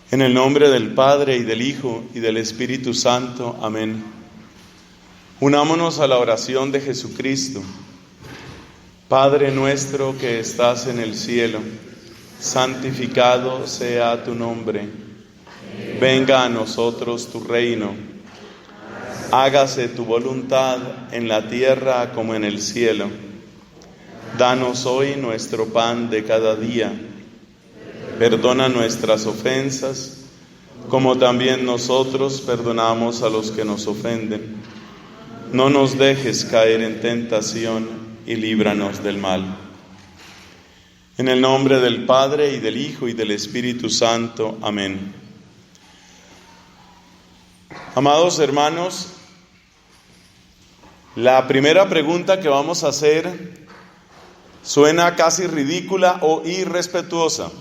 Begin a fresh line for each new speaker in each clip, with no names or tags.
En el nombre del Padre, y del Hijo, y del Espíritu Santo. Amén. Unámonos a la oración de Jesucristo. Padre nuestro que estás en el cielo, santificado sea tu nombre. Venga a nosotros tu reino. Hágase tu voluntad en la tierra como en el cielo. Danos hoy nuestro pan de cada día. Perdona nuestras ofensas, como también nosotros perdonamos a los que nos ofenden. No nos dejes caer en tentación y líbranos del mal. En el nombre del Padre, y del Hijo, y del Espíritu Santo. Amén. Amados hermanos, la primera pregunta que vamos a hacer suena casi ridícula o irrespetuosa.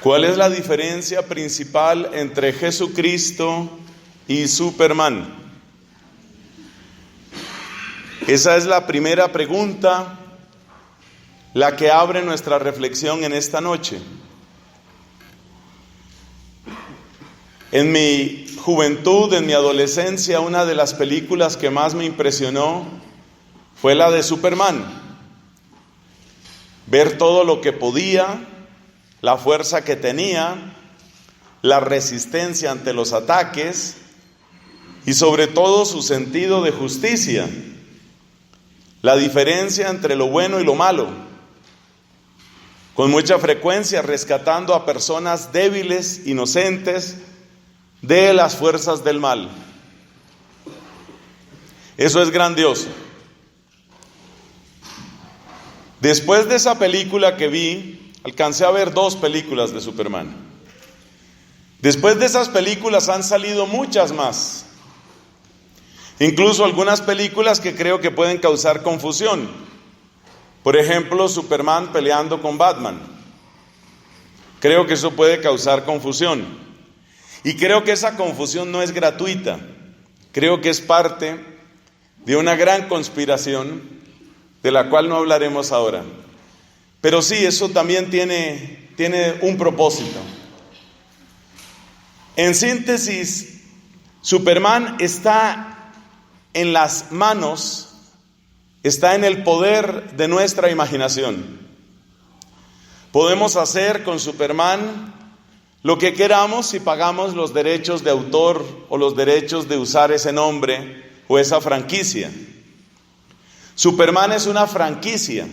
¿Cuál es la diferencia principal entre Jesucristo y Superman? Esa es la primera pregunta, la que abre nuestra reflexión en esta noche. En mi juventud, en mi adolescencia, una de las películas que más me impresionó fue la de Superman. Ver todo lo que podía, la fuerza que tenía, la resistencia ante los ataques y sobre todo su sentido de justicia, la diferencia entre lo bueno y lo malo, con mucha frecuencia rescatando a personas débiles, inocentes, de las fuerzas del mal. Eso es grandioso. Después de esa película que vi, alcancé a ver 2 películas de Superman. Después de esas películas han salido muchas más. Incluso algunas películas que creo que pueden causar confusión. Por ejemplo, Superman peleando con Batman. Creo que eso puede causar confusión. Y creo que esa confusión no es gratuita. Creo que es parte de una gran conspiración de la cual no hablaremos ahora. Pero sí, eso también tiene un propósito. En síntesis, Superman está en las manos, está en el poder de nuestra imaginación. Podemos hacer con Superman lo que queramos si pagamos los derechos de autor o los derechos de usar ese nombre o esa franquicia. Superman es una franquicia.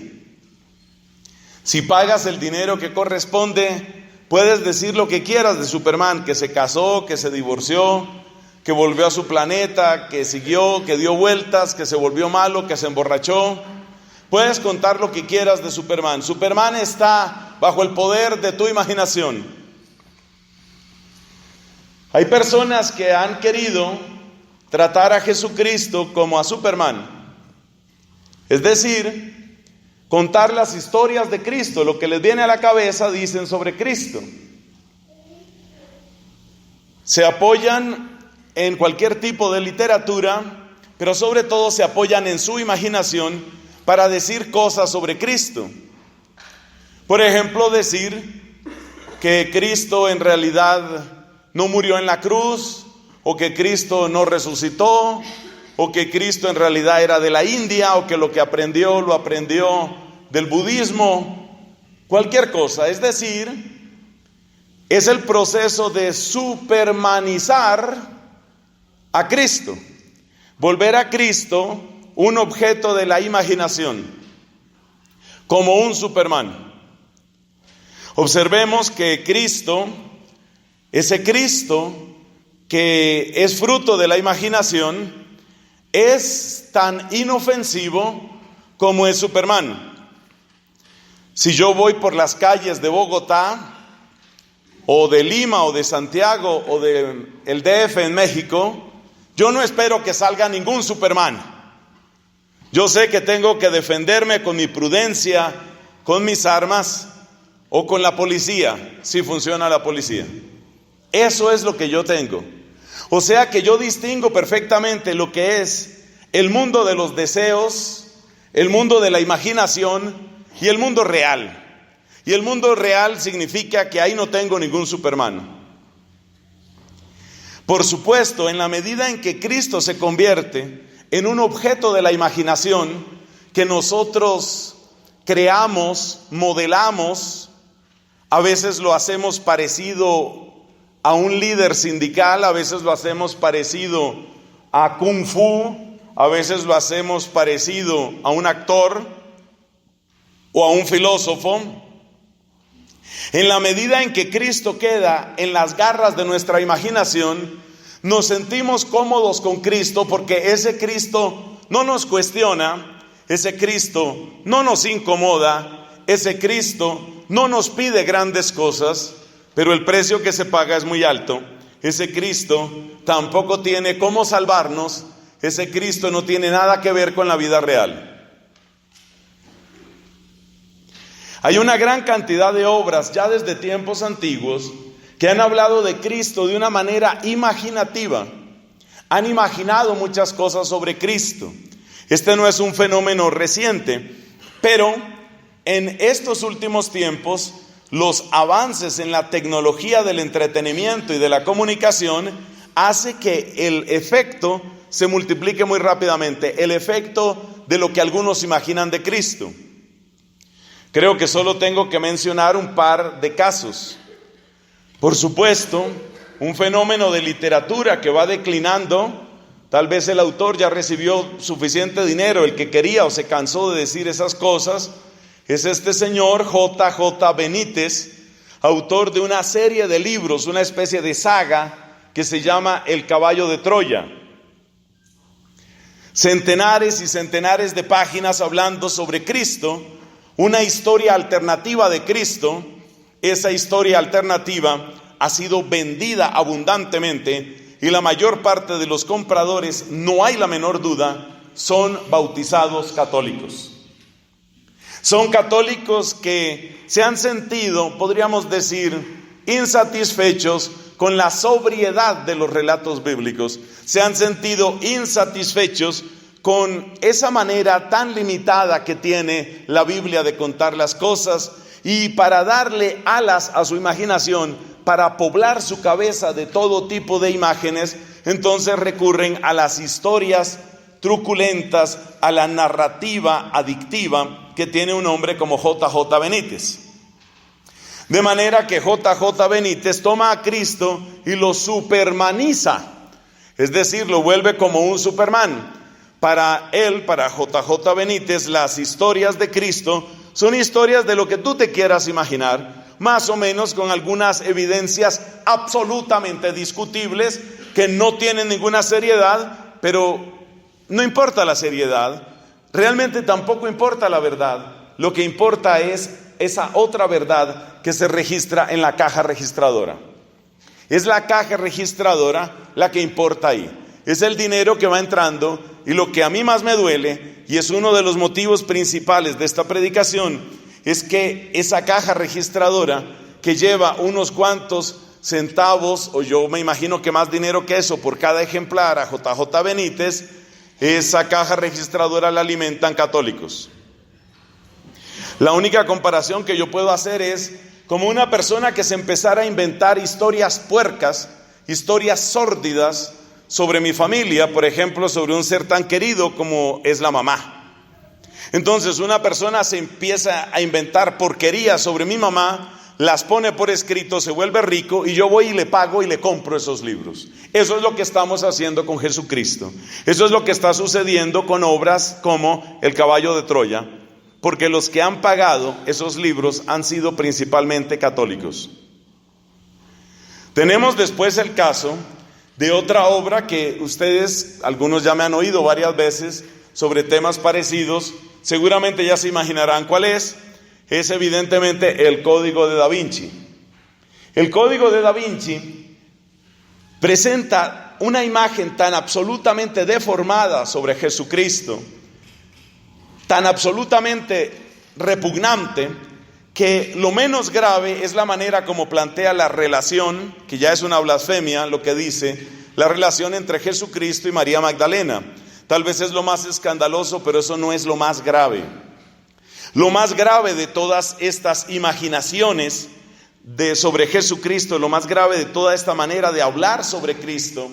Si pagas el dinero que corresponde, puedes decir lo que quieras de Superman, que se casó, que se divorció, que volvió a su planeta, que siguió, que dio vueltas, que se volvió malo, que se emborrachó. Puedes contar lo que quieras de Superman. Superman está bajo el poder de tu imaginación. Hay personas que han querido tratar a Jesucristo como a Superman. Es decir, contar las historias de Cristo, lo que les viene a la cabeza dicen sobre Cristo. Se apoyan en cualquier tipo de literatura, pero sobre todo se apoyan en su imaginación para decir cosas sobre Cristo. Por ejemplo, decir que Cristo en realidad no murió en la cruz, o que Cristo no resucitó, o que Cristo en realidad era de la India, o que lo que aprendió lo aprendió del budismo, cualquier cosa. Es decir, es el proceso de supermanizar a Cristo, volver a Cristo un objeto de la imaginación, como un Superman. Observemos que Cristo, ese Cristo que es fruto de la imaginación, es tan inofensivo como es Superman. Si yo voy por las calles de Bogotá, o de Lima, o de Santiago, o de el DF en México, yo no espero que salga ningún Superman. Yo sé que tengo que defenderme con mi prudencia, con mis armas, o con la policía, si funciona la policía. Eso es lo que yo tengo. O sea que yo distingo perfectamente lo que es el mundo de los deseos, el mundo de la imaginación y el mundo real. Y el mundo real significa que ahí no tengo ningún Superman. Por supuesto, en la medida en que Cristo se convierte en un objeto de la imaginación que nosotros creamos, modelamos, a veces lo hacemos parecido a un líder sindical, a veces lo hacemos parecido a Kung Fu, a veces lo hacemos parecido a un actor o a un filósofo. En la medida en que Cristo queda en las garras de nuestra imaginación, nos sentimos cómodos con Cristo porque ese Cristo no nos cuestiona, ese Cristo no nos incomoda, ese Cristo no nos pide grandes cosas, pero el precio que se paga es muy alto. Ese Cristo tampoco tiene cómo salvarnos, ese Cristo no tiene nada que ver con la vida real. Hay una gran cantidad de obras ya desde tiempos antiguos que han hablado de Cristo de una manera imaginativa. Han imaginado muchas cosas sobre Cristo. Este no es un fenómeno reciente, pero en estos últimos tiempos, los avances en la tecnología del entretenimiento y de la comunicación hace que el efecto se multiplique muy rápidamente, el efecto de lo que algunos imaginan de Cristo. Creo que solo tengo que mencionar un par de casos. Por supuesto, un fenómeno de literatura que va declinando. Tal vez el autor ya recibió suficiente dinero, el que quería o se cansó de decir esas cosas. Es este señor J.J. Benítez, autor de una serie de libros, una especie de saga que se llama El caballo de Troya. Centenares y centenares de páginas hablando sobre Cristo, una historia alternativa de Cristo. Esa historia alternativa ha sido vendida abundantemente y la mayor parte de los compradores, no hay la menor duda, son bautizados católicos. Son católicos que se han sentido, podríamos decir, insatisfechos con la sobriedad de los relatos bíblicos. Se han sentido insatisfechos con esa manera tan limitada que tiene la Biblia de contar las cosas, y para darle alas a su imaginación, para poblar su cabeza de todo tipo de imágenes, entonces recurren a las historias truculentas, a la narrativa adictiva que tiene un hombre como J.J. Benítez. De manera que J.J. Benítez toma a Cristo y lo supermaniza, es decir, lo vuelve como un Superman. Para él, para J.J. Benítez, las historias de Cristo son historias de lo que tú te quieras imaginar, más o menos con algunas evidencias absolutamente discutibles que no tienen ninguna seriedad, pero no importa la seriedad, realmente tampoco importa la verdad. Lo que importa es esa otra verdad que se registra en la caja registradora. Es la caja registradora la que importa ahí. Es el dinero que va entrando, y lo que a mí más me duele, y es uno de los motivos principales de esta predicación, es que esa caja registradora que lleva unos cuantos centavos, o yo me imagino que más dinero que eso por cada ejemplar a J.J. Benítez, esa caja registradora la alimentan católicos. La única comparación que yo puedo hacer es como una persona que se empezara a inventar historias puercas, historias sórdidas sobre mi familia, por ejemplo, sobre un ser tan querido como es la mamá. Entonces una persona se empieza a inventar porquerías sobre mi mamá, las pone por escrito, se vuelve rico, y yo voy y le pago y le compro esos libros. Eso es lo que estamos haciendo con Jesucristo. Eso es lo que está sucediendo con obras como El caballo de Troya, porque los que han pagado esos libros han sido principalmente católicos. Tenemos después el caso de otra obra que ustedes, algunos ya me han oído varias veces sobre temas parecidos, seguramente ya se imaginarán cuál es evidentemente el Código de Da Vinci. El Código de Da Vinci presenta una imagen tan absolutamente deformada sobre Jesucristo, tan absolutamente repugnante, que lo menos grave es la manera como plantea la relación, que ya es una blasfemia lo que dice, la relación entre Jesucristo y María Magdalena. Tal vez es lo más escandaloso, pero eso no es lo más grave. Lo más grave de todas estas imaginaciones sobre Jesucristo, lo más grave de toda esta manera de hablar sobre Cristo,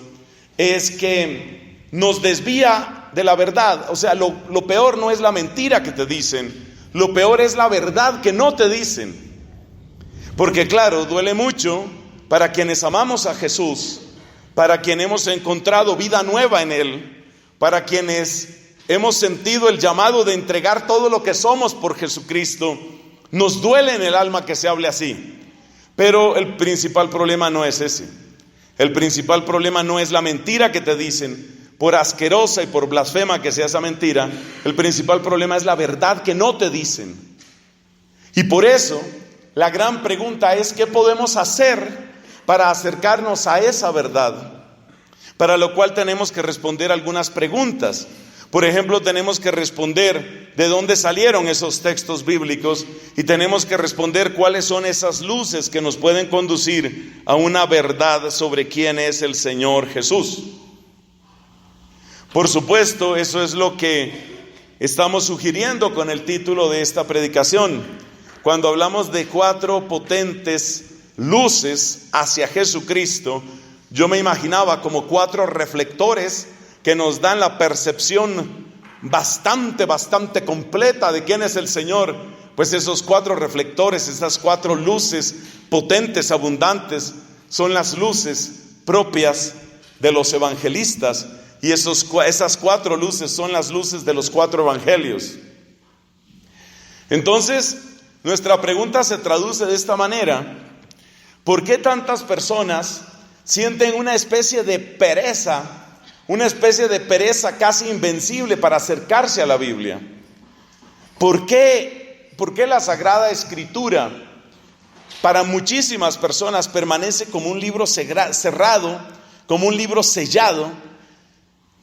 es que nos desvía de la verdad. O sea, lo peor no es la mentira que te dicen, lo peor es la verdad que no te dicen. Porque claro, duele mucho para quienes amamos a Jesús, para quienes hemos encontrado vida nueva en Él, para quienes hemos sentido el llamado de entregar todo lo que somos por Jesucristo. Nos duele en el alma que se hable así. Pero el principal problema no es ese. El principal problema no es la mentira que te dicen, por asquerosa y por blasfema que sea esa mentira. El principal problema es la verdad que no te dicen. Y por eso, la gran pregunta es: ¿qué podemos hacer para acercarnos a esa verdad? Para lo cual tenemos que responder algunas preguntas. Por ejemplo, tenemos que responder de dónde salieron esos textos bíblicos y tenemos que responder cuáles son esas luces que nos pueden conducir a una verdad sobre quién es el Señor Jesús. Por supuesto, eso es lo que estamos sugiriendo con el título de esta predicación. Cuando hablamos de 4 potentes luces hacia Jesucristo, yo me imaginaba como 4 reflectores que nos dan la percepción bastante completa de quién es el Señor. Pues esos 4 reflectores, esas 4 luces potentes, abundantes, son las luces propias de los evangelistas. Y esas 4 luces son las luces de los 4 evangelios. Entonces, nuestra pregunta se traduce de esta manera: ¿por qué tantas personas sienten una especie de pereza casi invencible para acercarse a la Biblia? ¿Por qué la Sagrada Escritura para muchísimas personas permanece como un libro cerrado, como un libro sellado?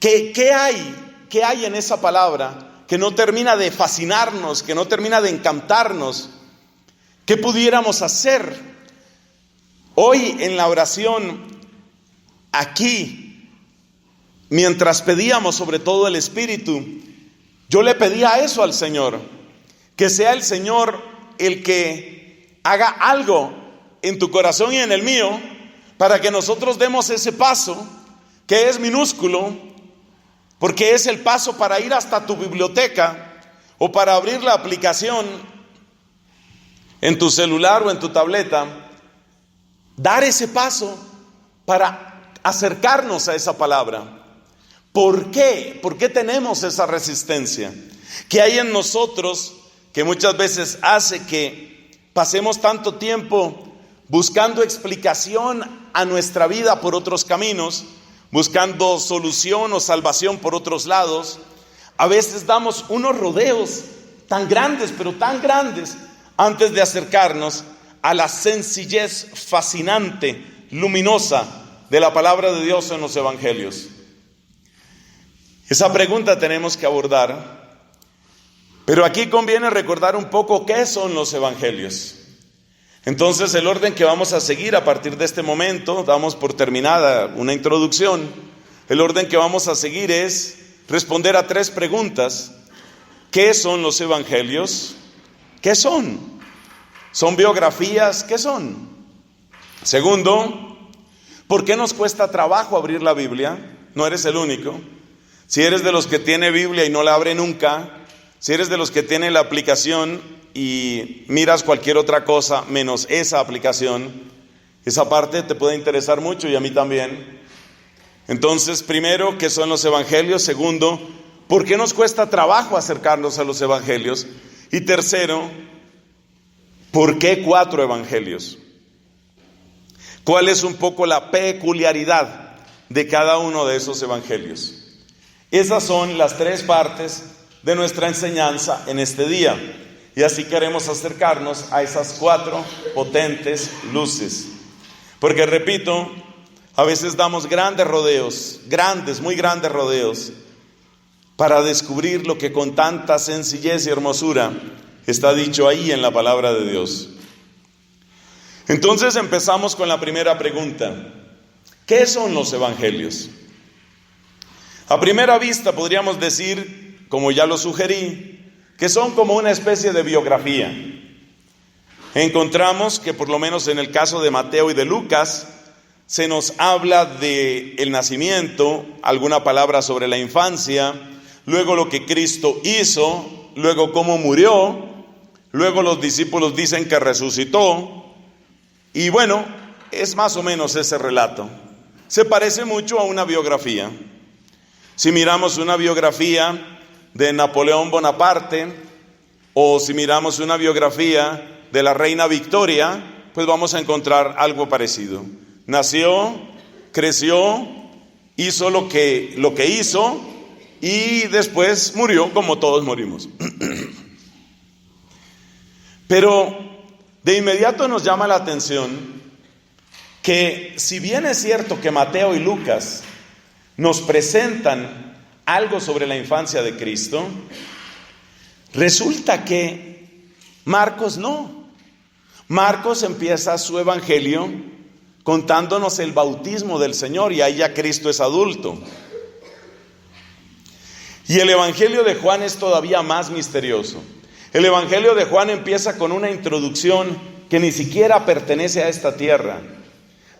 ¿Qué hay en esa palabra que no termina de fascinarnos, que no termina de encantarnos? ¿Qué pudiéramos hacer? Hoy en la oración, aquí, mientras pedíamos sobre todo el Espíritu, yo le pedía eso al Señor, que sea el Señor el que haga algo en tu corazón y en el mío, para que nosotros demos ese paso, que es minúsculo, porque es el paso para ir hasta tu biblioteca o para abrir la aplicación en tu celular o en tu tableta, dar ese paso para acercarnos a esa palabra. ¿Por qué? ¿Por qué tenemos esa resistencia? ¿Qué hay en nosotros que muchas veces hace que pasemos tanto tiempo buscando explicación a nuestra vida por otros caminos, buscando solución o salvación por otros lados? A veces damos unos rodeos tan grandes, pero tan grandes, antes de acercarnos a la sencillez fascinante, luminosa de la palabra de Dios en los evangelios. Esa pregunta tenemos que abordar, pero aquí conviene recordar un poco qué son los evangelios. Entonces, el orden que vamos a seguir a partir de este momento, damos por terminada una introducción. El orden que vamos a seguir es responder a 3 preguntas. ¿Qué son los evangelios? ¿Qué son? ¿Son biografías? ¿Qué son? Segundo, ¿por qué nos cuesta trabajo abrir la Biblia? No eres el único. Si eres de los que tiene Biblia y no la abre nunca, si eres de los que tiene la aplicación y miras cualquier otra cosa menos esa aplicación, esa parte te puede interesar mucho y a mí también. Entonces, primero, ¿qué son los evangelios? Segundo, ¿por qué nos cuesta trabajo acercarnos a los evangelios? Y tercero, ¿por qué 4 evangelios? ¿Cuál es un poco la peculiaridad de cada uno de esos evangelios? Esas son las 3 partes de nuestra enseñanza en este día. Y así queremos acercarnos a esas 4 potentes luces. Porque repito, a veces damos grandes rodeos, muy grandes rodeos, para descubrir lo que con tanta sencillez y hermosura está dicho ahí en la palabra de Dios. Entonces empezamos con la primera pregunta. ¿Qué son los evangelios? A primera vista podríamos decir, como ya lo sugerí, que son como una especie de biografía. Encontramos que por lo menos en el caso de Mateo y de Lucas, se nos habla del nacimiento, alguna palabra sobre la infancia, luego lo que Cristo hizo, luego cómo murió, luego los discípulos dicen que resucitó, y bueno, es más o menos ese relato. Se parece mucho a una biografía. Si miramos una biografía de Napoleón Bonaparte, o si miramos una biografía de la reina Victoria, pues vamos a encontrar algo parecido. Nació, creció, hizo lo que hizo y después murió como todos morimos. Pero de inmediato nos llama la atención que si bien es cierto que Mateo y Lucas nos presentan algo sobre la infancia de Cristo, resulta que Marcos no. Marcos empieza su evangelio contándonos el bautismo del Señor, y ahí ya Cristo es adulto. Y el evangelio de Juan es todavía más misterioso. El evangelio de Juan empieza con una introducción que ni siquiera pertenece a esta tierra.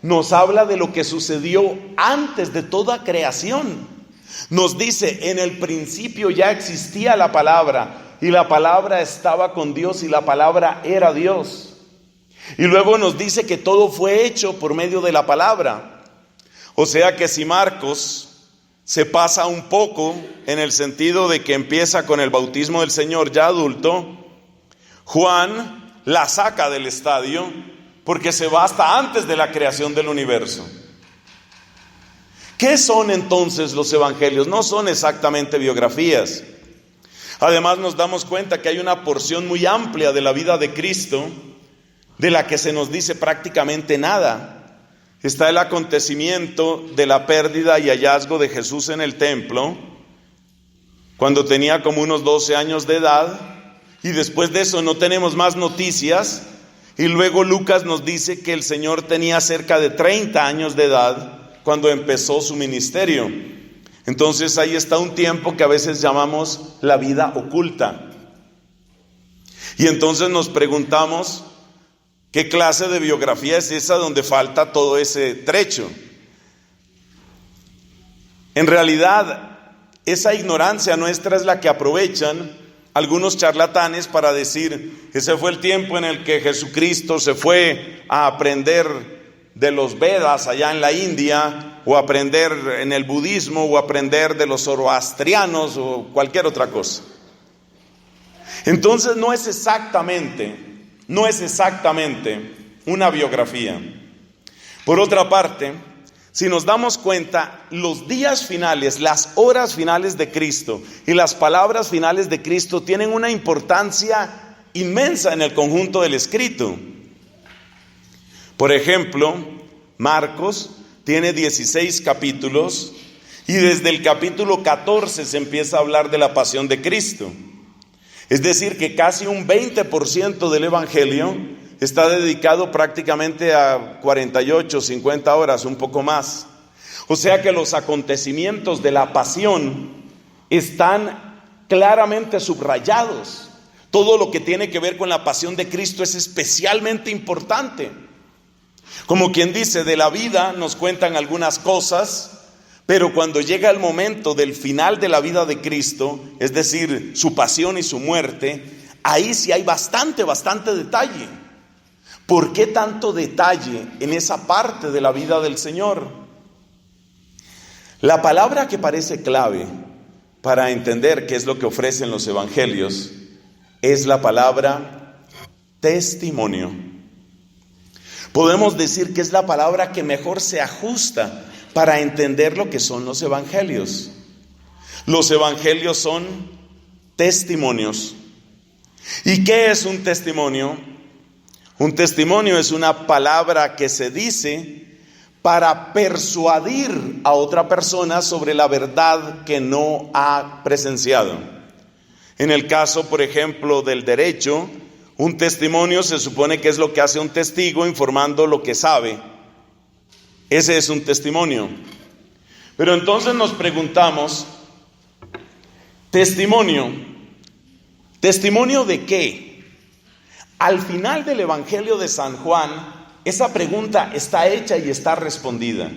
Nos habla de lo que sucedió antes de toda creación. Nos dice, en el principio ya existía la palabra, y la palabra estaba con Dios, y la palabra era Dios. Y luego nos dice que todo fue hecho por medio de la palabra. O sea que si Marcos se pasa un poco en el sentido de que empieza con el bautismo del Señor ya adulto, Juan la saca del estadio porque se va hasta antes de la creación del universo. ¿Qué son entonces los evangelios? No son exactamente biografías. Además nos damos cuenta que hay una porción muy amplia de la vida de Cristo de la que se nos dice prácticamente nada. Está el acontecimiento de la pérdida y hallazgo de Jesús en el templo, cuando tenía como unos 12 años de edad, y después de eso no tenemos más noticias, y luego Lucas nos dice que el Señor tenía cerca de 30 años de edad cuando empezó su ministerio. Entonces ahí está un tiempo que a veces llamamos la vida oculta. Y entonces nos preguntamos, ¿qué clase de biografía es esa donde falta todo ese trecho? En realidad, esa ignorancia nuestra es la que aprovechan algunos charlatanes para decir, ese fue el tiempo en el que Jesucristo se fue a aprender de los Vedas allá en la India, o aprender en el budismo, o aprender de los zoroastrianos, o cualquier otra cosa. Entonces no es exactamente una biografía. Por otra parte, si nos damos cuenta, los días finales, las horas finales de Cristo y las palabras finales de Cristo tienen una importancia inmensa en el conjunto del escrito. Por ejemplo, Marcos tiene 16 capítulos y desde el capítulo 14 se empieza a hablar de la pasión de Cristo. Es decir, que casi un 20% del evangelio está dedicado prácticamente a 48, 50 horas, un poco más. O sea que los acontecimientos de la pasión están claramente subrayados. Todo lo que tiene que ver con la pasión de Cristo es especialmente importante. Como quien dice, de la vida nos cuentan algunas cosas, pero cuando llega el momento del final de la vida de Cristo, es decir, su pasión y su muerte, ahí sí hay bastante detalle. ¿Por qué tanto detalle en esa parte de la vida del Señor? La palabra que parece clave para entender qué es lo que ofrecen los evangelios es la palabra testimonio. Podemos decir que es la palabra que mejor se ajusta para entender lo que son los evangelios. Los evangelios son testimonios. ¿Y qué es un testimonio? Un testimonio es una palabra que se dice para persuadir a otra persona sobre la verdad que no ha presenciado. En el caso, por ejemplo, del derecho, un testimonio se supone que es lo que hace un testigo informando lo que sabe. Ese es un testimonio. Pero entonces nos preguntamos, testimonio, ¿Testimonio de qué? Al final del Evangelio de San Juan, esa pregunta está hecha y está respondida.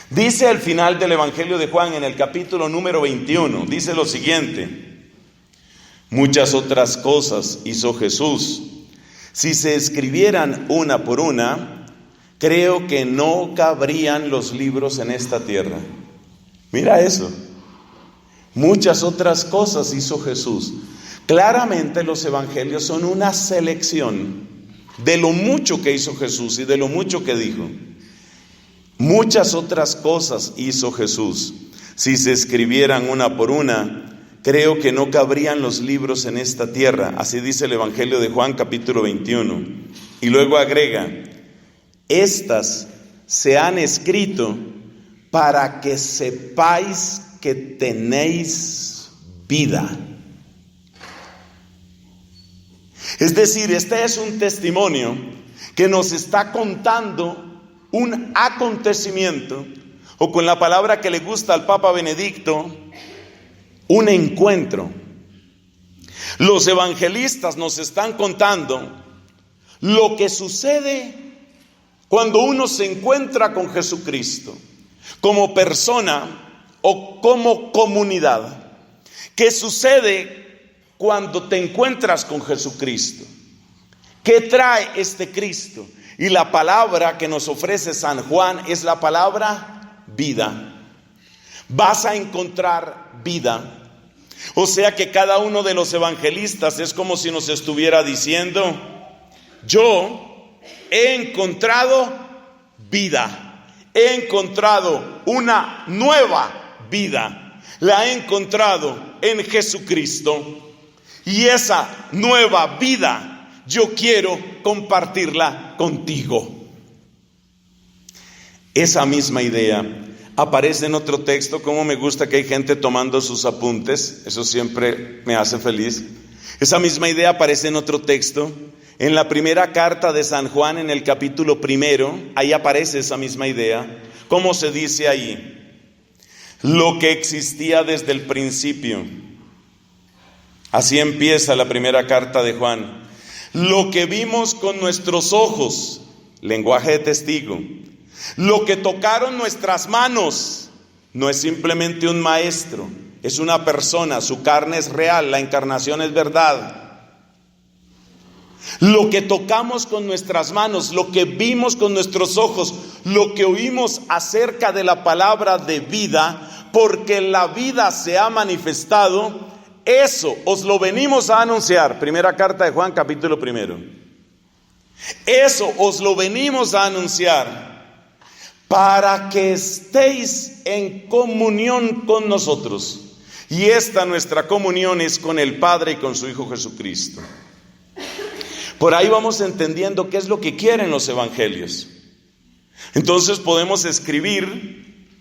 Dice al final del Evangelio de Juan, en el capítulo número 21, dice lo siguiente: muchas otras cosas hizo Jesús. Si se escribieran una por una, creo que no cabrían los libros en esta tierra. Mira eso. Muchas otras cosas hizo Jesús. Claramente los evangelios son una selección de lo mucho que hizo Jesús y de lo mucho que dijo. Muchas otras cosas hizo Jesús. Si se escribieran una por una, creo que no cabrían los libros en esta tierra. Así dice el Evangelio de Juan, capítulo 21. Y luego agrega: estas se han escrito para que sepáis que tenéis vida. Es decir, este es un testimonio que nos está contando un acontecimiento, o con la palabra que le gusta al Papa Benedicto, un encuentro. Los evangelistas nos están contando lo que sucede cuando uno se encuentra con Jesucristo, como persona o como comunidad. ¿Qué sucede cuando te encuentras con Jesucristo? ¿Qué trae este Cristo? Y la palabra que nos ofrece San Juan es la palabra vida. Vas a encontrar vida. O sea que cada uno de los evangelistas es como si nos estuviera diciendo: yo he encontrado vida, he encontrado una nueva vida, la he encontrado en Jesucristo, y esa nueva vida yo quiero compartirla contigo. Esa misma idea aparece en otro texto. Como me gusta que hay gente tomando sus apuntes, eso siempre me hace feliz. Esa misma idea aparece en otro texto, en la primera carta de San Juan, en el capítulo 1, ahí aparece esa misma idea. ¿Cómo se dice ahí? Lo que existía desde el principio. Así empieza la primera carta de Juan. Lo que vimos con nuestros ojos, lenguaje de testigo. Lo que tocaron nuestras manos, no es simplemente un maestro, es una persona, su carne es real, la encarnación es verdad. Lo que tocamos con nuestras manos, lo que vimos con nuestros ojos, lo que oímos acerca de la palabra de vida, porque la vida se ha manifestado. Eso os lo venimos a anunciar. Primera carta de Juan, capítulo 1. Eso os lo venimos a anunciar para que estéis en comunión con nosotros. Y esta nuestra comunión es con el Padre y con su Hijo Jesucristo. Por ahí vamos entendiendo qué es lo que quieren los evangelios. Entonces podemos escribir,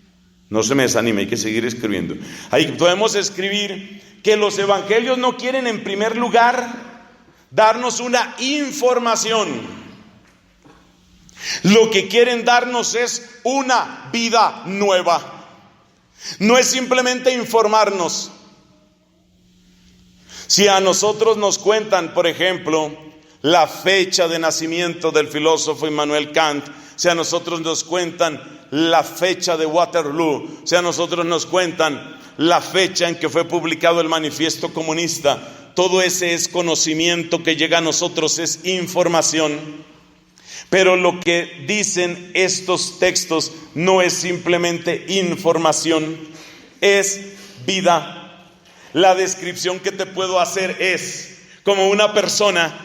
no se me desanime, hay que seguir escribiendo. Ahí podemos escribir que los evangelios no quieren en primer lugar darnos una información. Lo que quieren darnos es una vida nueva. No es simplemente informarnos. Si a nosotros nos cuentan, por ejemplo, la fecha de nacimiento del filósofo Immanuel Kant, si a nosotros nos cuentan la fecha de Waterloo, si a nosotros nos cuentan la fecha en que fue publicado el manifiesto comunista, todo ese es conocimiento que llega a nosotros, es información. Pero lo que dicen estos textos no es simplemente información, es vida. La descripción que te puedo hacer es como una persona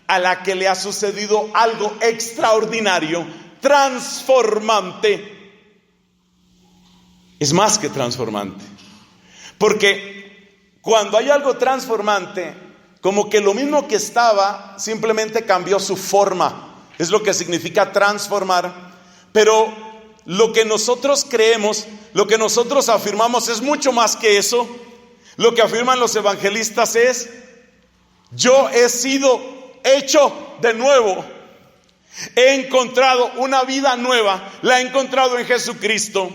a la que le ha sucedido algo extraordinario, transformante. Es más que transformante. Porque cuando hay algo transformante, como que lo mismo que estaba, simplemente cambió su forma. Es lo que significa transformar. Pero lo que nosotros creemos, lo que nosotros afirmamos es mucho más que eso. Lo que afirman los evangelistas es: yo he sido hecho de nuevo. He encontrado una vida nueva, la he encontrado en Jesucristo.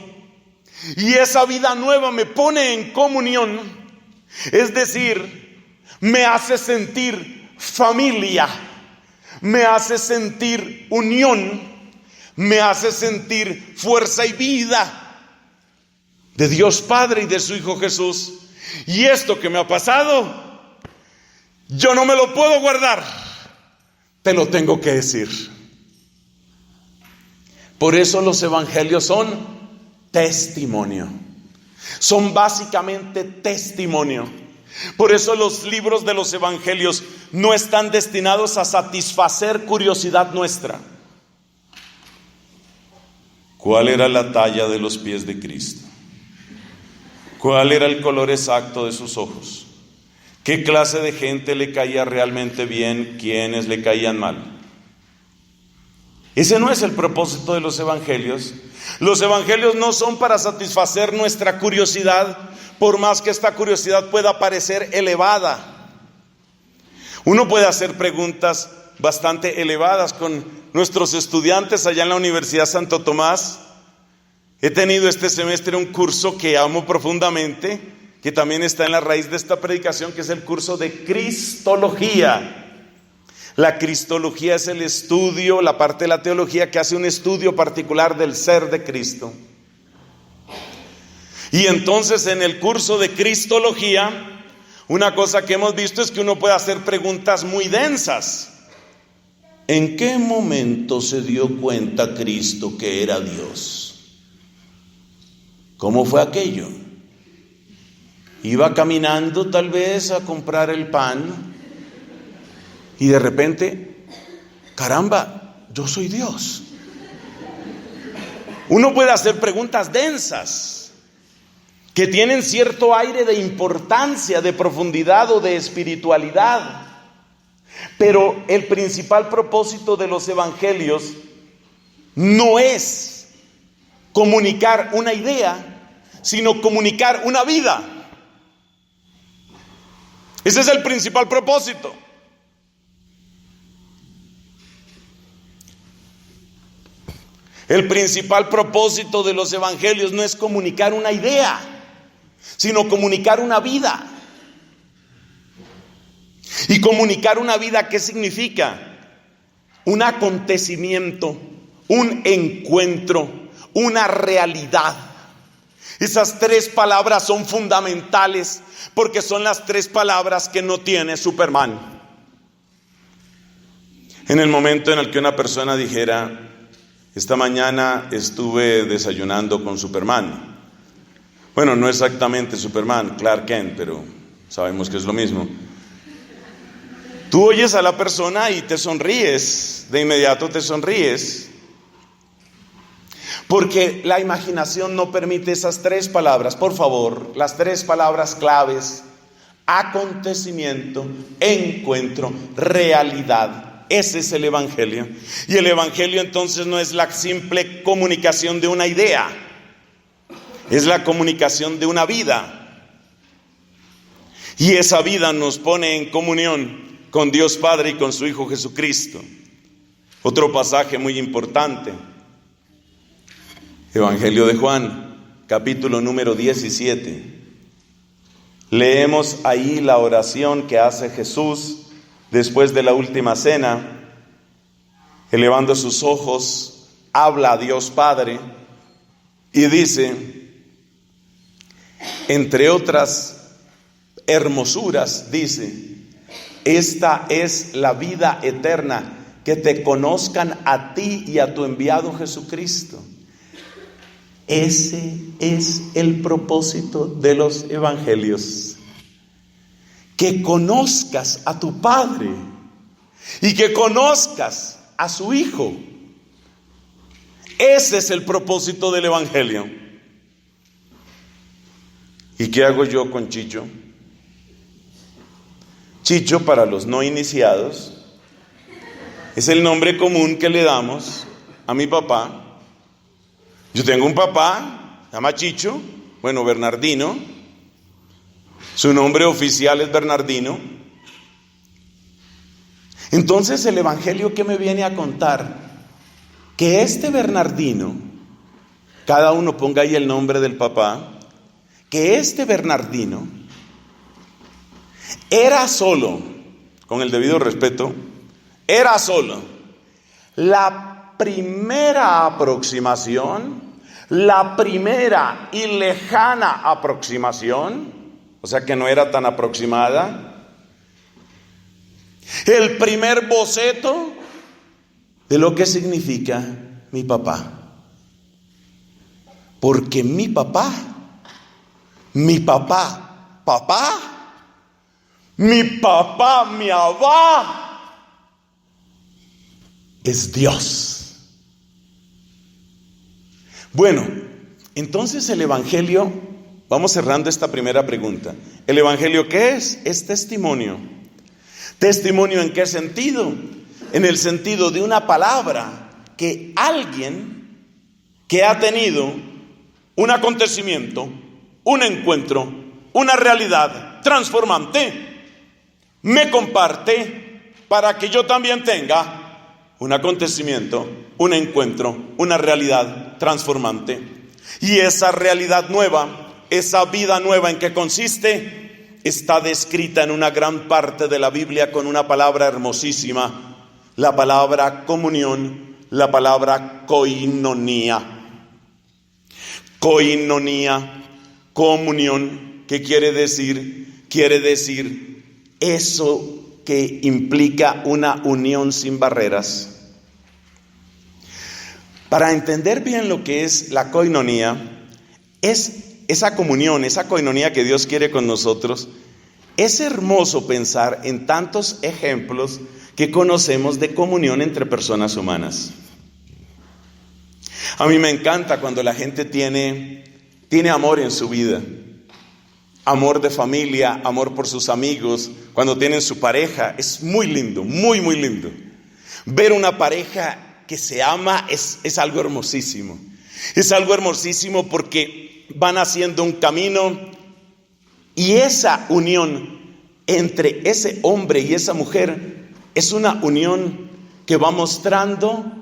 Y esa vida nueva me pone en comunión, es decir, me hace sentir familia, me hace sentir unión, me hace sentir fuerza y vida de Dios Padre y de su Hijo Jesús. Y esto que me ha pasado, yo no me lo puedo guardar, te lo tengo que decir. Por eso los evangelios son testimonio, son básicamente testimonio. Por eso los libros de los evangelios no están destinados a satisfacer curiosidad nuestra. ¿Cuál era la talla de los pies de Cristo? ¿Cuál era el color exacto de sus ojos? ¿Qué clase de gente le caía realmente bien? ¿Quiénes le caían mal? Ese no es el propósito de los evangelios. Los evangelios no son para satisfacer nuestra curiosidad, por más que esta curiosidad pueda parecer elevada. Uno puede hacer preguntas bastante elevadas con nuestros estudiantes allá en la Universidad Santo Tomás. He tenido este semestre un curso que amo profundamente, que también está en la raíz de esta predicación, que es el curso de Cristología. La cristología es el estudio, la parte de la teología que hace un estudio particular del ser de Cristo. Y entonces en el curso de Cristología, una cosa que hemos visto es que uno puede hacer preguntas muy densas. ¿En qué momento se dio cuenta Cristo que era Dios? ¿Cómo fue aquello? Iba caminando tal vez a comprar el pan y de repente, caramba, yo soy Dios. Uno puede hacer preguntas densas que tienen cierto aire de importancia, de profundidad o de espiritualidad. Pero el principal propósito de los evangelios no es comunicar una idea, sino comunicar una vida. Ese es el principal propósito. El principal propósito de los evangelios no es comunicar una idea, sino comunicar una vida. Y comunicar una vida, ¿qué significa? Un acontecimiento, un encuentro, una realidad. Esas tres palabras son fundamentales porque son las tres palabras que no tiene Superman. En el momento en el que una persona dijera: esta mañana estuve desayunando con Superman. Bueno, no exactamente Superman, Clark Kent, pero sabemos que es lo mismo. Tú oyes a la persona y te sonríes, de inmediato te sonríes. Porque la imaginación no permite esas tres palabras. Por favor, las tres palabras claves: acontecimiento, encuentro, realidad. Ese es el evangelio. Y el evangelio entonces no es la simple comunicación de una idea, es la comunicación de una vida. Y esa vida nos pone en comunión con Dios Padre y con su Hijo Jesucristo. Otro pasaje muy importante, Evangelio de Juan, capítulo número 17. Leemos ahí la oración que hace Jesús después de la última cena. Elevando sus ojos, habla a Dios Padre y dice, entre otras hermosuras, dice: esta es la vida eterna, que te conozcan a ti y a tu enviado Jesucristo. Ese es el propósito de los evangelios. Que conozcas a tu Padre y que conozcas a su Hijo. Ese es el propósito del evangelio. ¿Y qué hago yo con Chicho? Chicho, para los no iniciados, es el nombre común que le damos a mi papá. Yo tengo un papá, se llama Chicho, bueno, Bernardino. Su nombre oficial es Bernardino. Entonces el evangelio que me viene a contar, que este Bernardino, cada uno ponga ahí el nombre del papá, que este Bernardino Era solo, con el debido respeto, era solo la primera aproximación, la primera y lejana aproximación, o sea que no era tan aproximada, el primer boceto de lo que significa mi papá. Porque mi papá, mi Abba, es Dios. Bueno, entonces el Evangelio, vamos cerrando esta primera pregunta. ¿El Evangelio qué es? Es testimonio. ¿Testimonio en qué sentido? En el sentido de una palabra que alguien que ha tenido un acontecimiento, un encuentro, una realidad transformante, me comparte para que yo también tenga un acontecimiento, un encuentro, una realidad transformante. Y esa realidad nueva, esa vida nueva, ¿en qué consiste? Está descrita en una gran parte de la Biblia con una palabra hermosísima, la palabra comunión, la palabra koinonía. Koinonía, comunión, ¿qué quiere decir? Quiere decir eso que implica una unión sin barreras. Para entender bien lo que es la koinonía, es esa comunión, esa koinonía que Dios quiere con nosotros. Es hermoso pensar en tantos ejemplos que conocemos de comunión entre personas humanas. A mí me encanta cuando la gente tiene amor en su vida, amor de familia, amor por sus amigos, cuando tienen su pareja. Es muy lindo, muy, muy lindo. Ver una pareja que se ama es algo hermosísimo. Es algo hermosísimo porque van haciendo un camino y esa unión entre ese hombre y esa mujer es una unión que va mostrando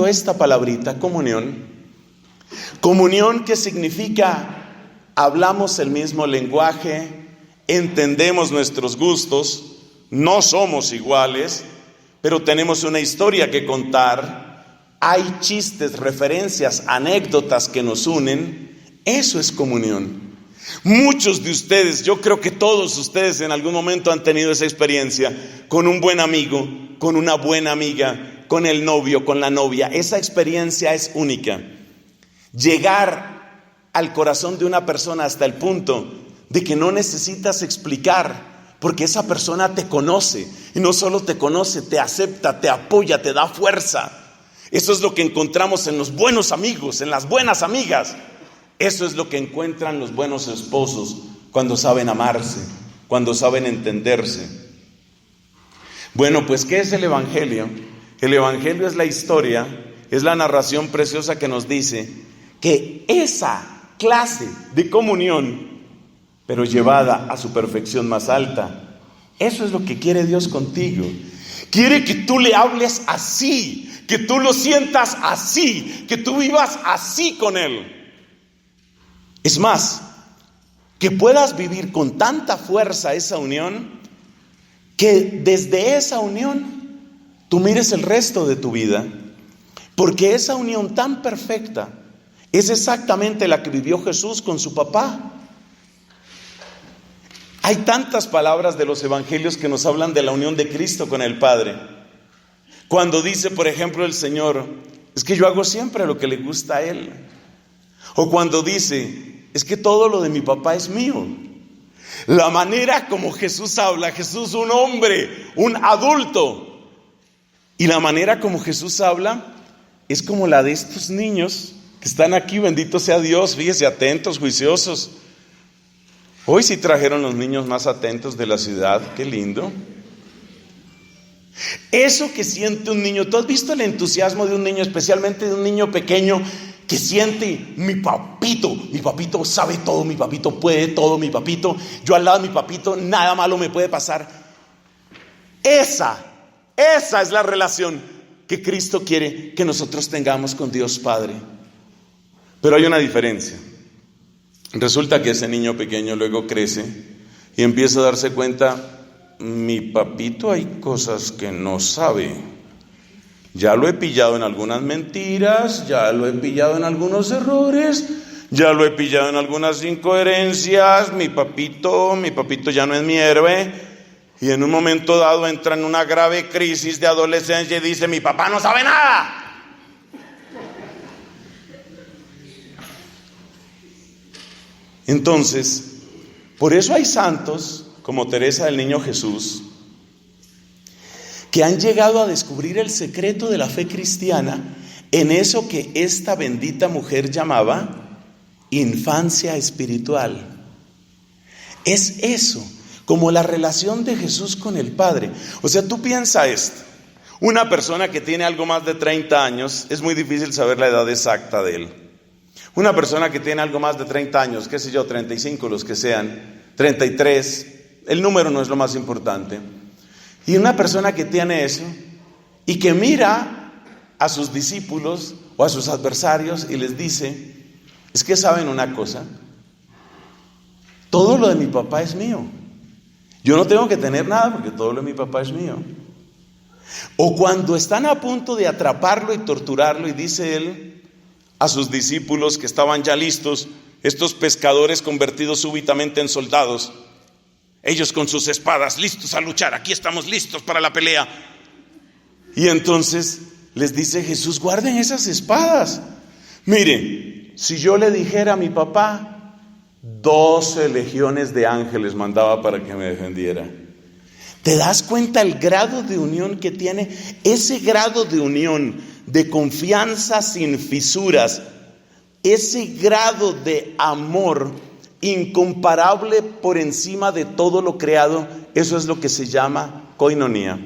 esta palabrita, comunión. Comunión, que significa hablamos el mismo lenguaje, entendemos nuestros gustos, no somos iguales, pero tenemos una historia que contar, hay chistes, referencias, anécdotas que nos unen. Eso es comunión. Muchos de ustedes, yo creo que todos ustedes en algún momento han tenido esa experiencia con un buen amigo, con una buena amiga, con el novio, con la novia. Esa experiencia es única. Llegar al corazón de una persona hasta el punto de que no necesitas explicar, porque esa persona te conoce, y no solo te conoce, te acepta, te apoya, te da fuerza. Eso es lo que encontramos en los buenos amigos, en las buenas amigas. Eso es lo que encuentran los buenos esposos cuando saben amarse, cuando saben entenderse. Bueno, pues ¿qué es el Evangelio? El Evangelio es la historia, es la narración preciosa que nos dice que esa clase de comunión, pero llevada a su perfección más alta, eso es lo que quiere Dios contigo. Quiere que tú le hables así, que tú lo sientas así, que tú vivas así con Él. Es más, que puedas vivir con tanta fuerza esa unión, que desde esa unión tú mires el resto de tu vida, porque esa unión tan perfecta es exactamente la que vivió Jesús con su papá. Hay tantas palabras de los evangelios que nos hablan de la unión de Cristo con el Padre. Cuando dice, por ejemplo, el Señor, es que yo hago siempre lo que le gusta a Él. O cuando dice, es que todo lo de mi papá es mío. La manera como Jesús habla, Jesús un hombre, un adulto. Y la manera como Jesús habla es como la de estos niños que están aquí, bendito sea Dios, fíjese, atentos, juiciosos. Hoy sí trajeron los niños más atentos de la ciudad, qué lindo. Eso que siente un niño, ¿tú has visto el entusiasmo de un niño, especialmente de un niño pequeño, que siente, mi papito sabe todo, mi papito puede todo, mi papito, yo al lado de mi papito nada malo me puede pasar? Esa es la relación que Cristo quiere que nosotros tengamos con Dios Padre. Pero hay una diferencia. Resulta que ese niño pequeño luego crece y empieza a darse cuenta, mi papito hay cosas que no sabe. Ya lo he pillado en algunas mentiras, ya lo he pillado en algunos errores, ya lo he pillado en algunas incoherencias. Mi papito ya no es mi héroe. Y en un momento dado entra en una grave crisis de adolescencia y dice, mi papá no sabe nada. Entonces, por eso hay santos como Teresa del Niño Jesús que han llegado a descubrir el secreto de la fe cristiana en eso que esta bendita mujer llamaba infancia espiritual. Es eso, como la relación de Jesús con el Padre. O sea, tú piensa esto, una persona que tiene algo más de 30 años, es muy difícil saber la edad exacta de él. Una persona que tiene algo más de 30 años, qué sé yo, 35, los que sean, 33, el número no es lo más importante. Y una persona que tiene eso y que mira a sus discípulos o a sus adversarios y les dice, es que saben una cosa, todo lo de mi papá es mío. Yo no tengo que tener nada porque todo lo de mi papá es mío. O cuando están a punto de atraparlo y torturarlo y dice él a sus discípulos que estaban ya listos, estos pescadores convertidos súbitamente en soldados, ellos con sus espadas listos a luchar, aquí estamos listos para la pelea. Y entonces les dice Jesús, guarden esas espadas. Miren, si yo le dijera a mi papá, 12 legiones de ángeles mandaba para que me defendiera. ¿Te das cuenta el grado de unión que tiene? Ese grado de unión, de confianza sin fisuras, ese grado de amor incomparable por encima de todo lo creado, eso es lo que se llama koinonía.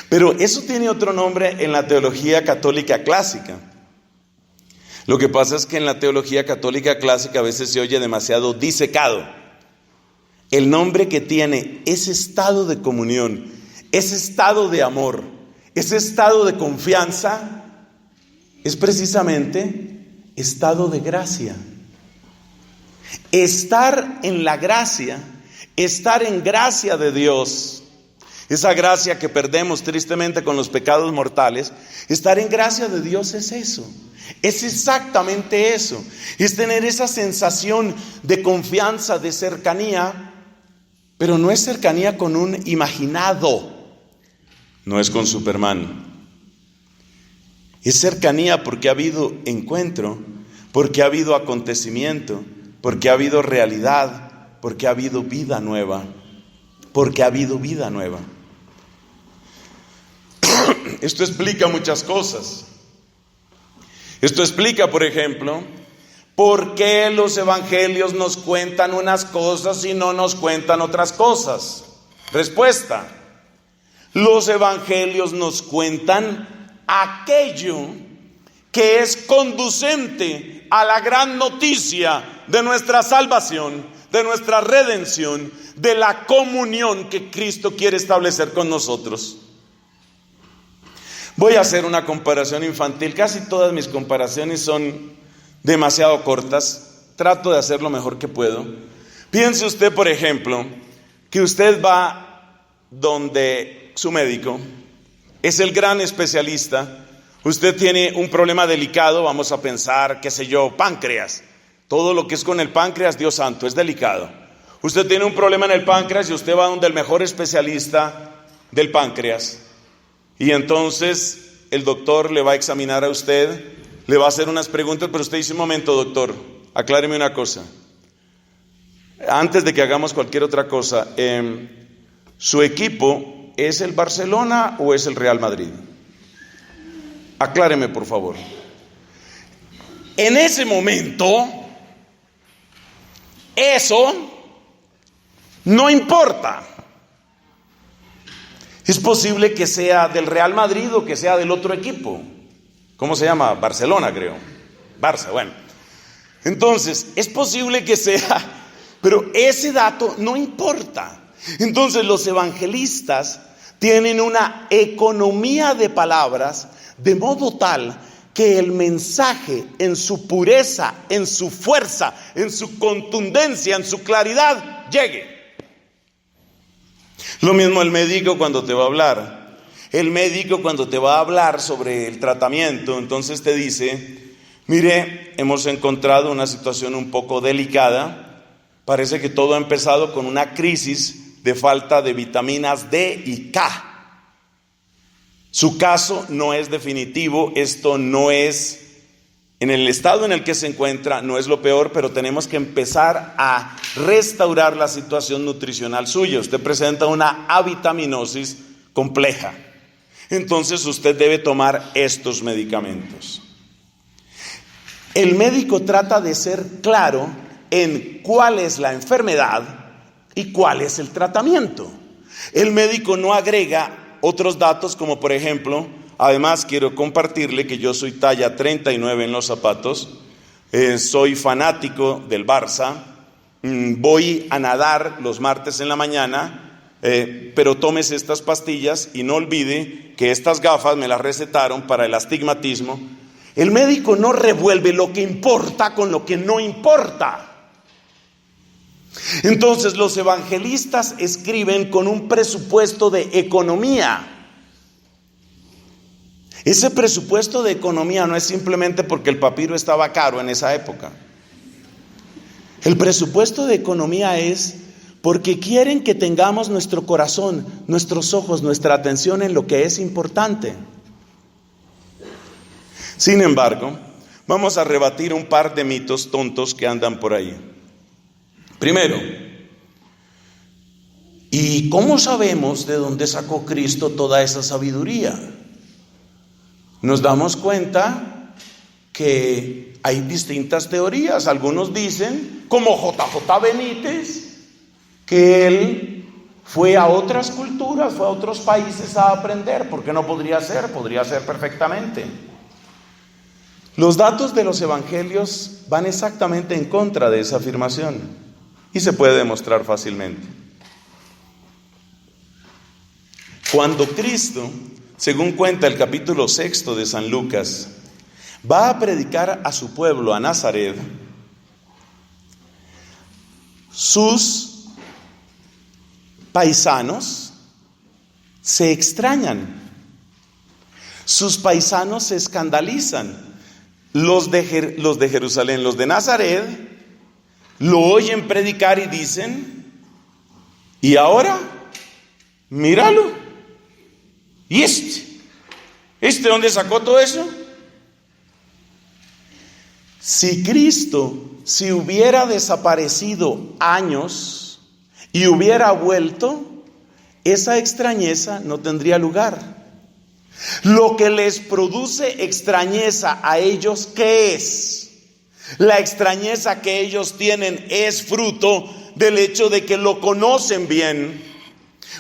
Pero eso tiene otro nombre en la teología católica clásica. Lo que pasa es que en la teología católica clásica a veces se oye demasiado disecado. El nombre que tiene ese estado de comunión, ese estado de amor, ese estado de confianza, es precisamente estado de gracia. Estar en la gracia, estar en gracia de Dios, esa gracia que perdemos tristemente con los pecados mortales, estar en gracia de Dios es eso, es exactamente eso, es tener esa sensación de confianza, de cercanía, pero no es cercanía con un imaginado, no es con Superman, es cercanía porque ha habido encuentro, porque ha habido acontecimiento, porque ha habido realidad, porque ha habido vida nueva, porque ha habido vida nueva. Esto explica muchas cosas. Esto explica, por ejemplo, por qué los evangelios nos cuentan unas cosas y no nos cuentan otras cosas. Respuesta: los evangelios nos cuentan aquello que es conducente a la gran noticia de nuestra salvación, de nuestra redención, de la comunión que Cristo quiere establecer con nosotros. Voy a hacer una comparación infantil. Casi todas mis comparaciones son demasiado cortas. Trato de hacer lo mejor que puedo. Piense usted, por ejemplo, que usted va donde su médico, es el gran especialista. Usted tiene un problema delicado, vamos a pensar, qué sé yo, páncreas. Todo lo que es con el páncreas, Dios santo, es delicado. Usted tiene un problema en el páncreas y usted va donde el mejor especialista del páncreas. Y entonces el doctor le va a examinar a usted, le va a hacer unas preguntas, pero usted dice, un momento, doctor, acláreme una cosa. Antes de que hagamos cualquier otra cosa, ¿su equipo es el Barcelona o es el Real Madrid? Acláreme, por favor. En ese momento, eso no importa. Es posible que sea del Real Madrid o que sea del otro equipo. ¿Cómo se llama? Barcelona, creo. Barça, bueno. Entonces, es posible que sea, pero ese dato no importa. Entonces, los evangelistas tienen una economía de palabras de modo tal que el mensaje en su pureza, en su fuerza, en su contundencia, en su claridad, llegue. Lo mismo el médico cuando te va a hablar. El médico cuando te va a hablar sobre el tratamiento, entonces te dice: mire, hemos encontrado una situación un poco delicada. Parece que todo ha empezado con una crisis de falta de vitaminas D y K. Su caso no es definitivo, esto no es, en el estado en el que se encuentra, no es lo peor, pero tenemos que empezar a restaurar la situación nutricional suya. Usted presenta una avitaminosis compleja. Entonces usted debe tomar estos medicamentos. El médico trata de ser claro en cuál es la enfermedad y cuál es el tratamiento. El médico no agrega otros datos como por ejemplo, además quiero compartirle que yo soy talla 39 en los zapatos, soy fanático del Barça, voy a nadar los martes en la mañana, pero tómese estas pastillas y no olvide que estas gafas me las recetaron para el astigmatismo. El médico no revuelve lo que importa con lo que no importa. Entonces los evangelistas escriben con un presupuesto de economía. Ese presupuesto de economía no es simplemente porque el papiro estaba caro en esa época. El presupuesto de economía es porque quieren que tengamos nuestro corazón, nuestros ojos, nuestra atención en lo que es importante. Sin embargo, vamos a rebatir un par de mitos tontos que andan por ahí. Primero, ¿y cómo sabemos de dónde sacó Cristo toda esa sabiduría? Nos damos cuenta que hay distintas teorías. Algunos dicen, como J.J. Benítez, que él fue a otras culturas, fue a otros países a aprender. ¿Por qué no podría ser? Podría ser perfectamente. Los datos de los evangelios van exactamente en contra de esa afirmación. Y se puede demostrar fácilmente. Cuando Cristo, según cuenta el capítulo 6 de San Lucas, va a predicar a su pueblo, a Nazaret, sus paisanos se extrañan, sus paisanos se escandalizan. Los de Jerusalén, los de Nazaret, lo oyen predicar y dicen: ¿y ahora? Míralo. ¿Y este dónde sacó todo eso? Si Cristo si hubiera desaparecido años y hubiera vuelto, esa extrañeza no tendría lugar. Lo que les produce extrañeza a ellos, ¿qué es? La extrañeza que ellos tienen es fruto del hecho de que lo conocen bien.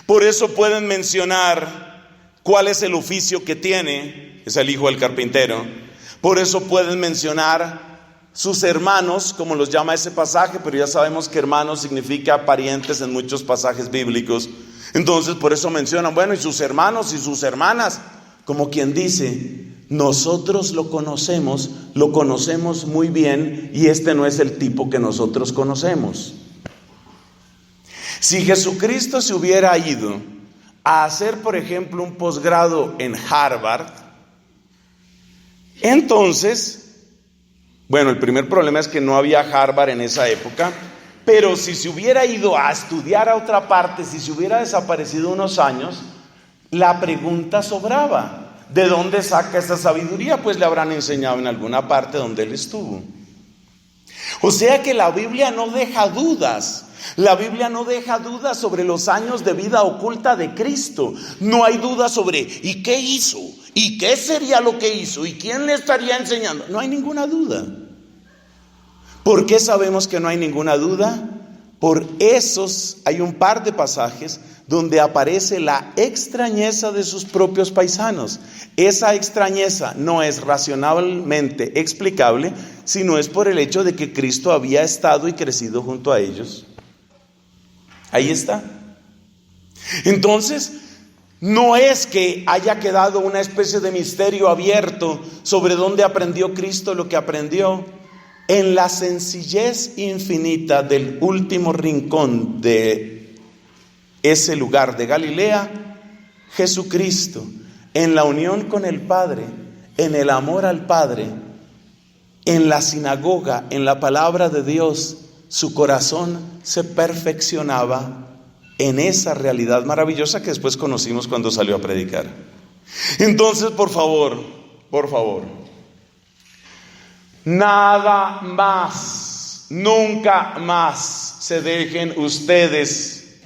Por eso pueden mencionar cuál es el oficio que tiene, es el hijo del carpintero. Por eso pueden mencionar sus hermanos, como los llama ese pasaje, pero ya sabemos que hermanos significa parientes en muchos pasajes bíblicos. Entonces por eso mencionan, bueno, y sus hermanos y sus hermanas, como quien dice, nosotros lo conocemos muy bien, y este no es el tipo que nosotros conocemos. Si Jesucristo se hubiera ido a hacer, por ejemplo, un posgrado en Harvard, entonces, bueno, el primer problema es que no había Harvard en esa época, pero si se hubiera ido a estudiar a otra parte, si se hubiera desaparecido unos años, la pregunta sobraba: ¿de dónde saca esa sabiduría? Pues le habrán enseñado en alguna parte donde él estuvo. O sea que la Biblia no deja dudas. La Biblia no deja dudas sobre los años de vida oculta de Cristo. No hay duda sobre ¿y qué hizo? ¿Y qué sería lo que hizo? ¿Y quién le estaría enseñando? No hay ninguna duda. ¿Por qué sabemos que no hay ninguna duda? Por esos, hay un par de pasajes donde aparece la extrañeza de sus propios paisanos. Esa extrañeza no es racionalmente explicable, sino es por el hecho de que Cristo había estado y crecido junto a ellos. Ahí está. Entonces, no es que haya quedado una especie de misterio abierto sobre dónde aprendió Cristo lo que aprendió. En la sencillez infinita del último rincón de ese lugar de Galilea, Jesucristo, en la unión con el Padre, en el amor al Padre, en la sinagoga, en la palabra de Dios, su corazón se perfeccionaba en esa realidad maravillosa que después conocimos cuando salió a predicar. Entonces, por favor, nada más, nunca más se dejen ustedes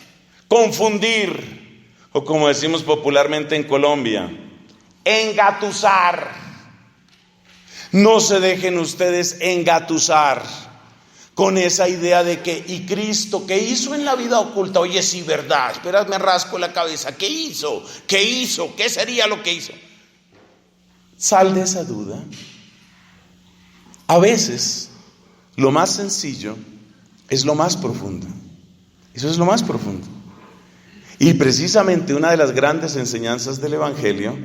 confundir, o como decimos popularmente en Colombia, engatusar. No se dejen ustedes engatusar con esa idea de que, ¿y Cristo qué hizo en la vida oculta? Oye, sí, verdad, espera, me rasco la cabeza. ¿Qué hizo? ¿Qué sería lo que hizo? Sal de esa duda. A veces, lo más sencillo es lo más profundo. Eso es lo más profundo. Y precisamente una de las grandes enseñanzas del Evangelio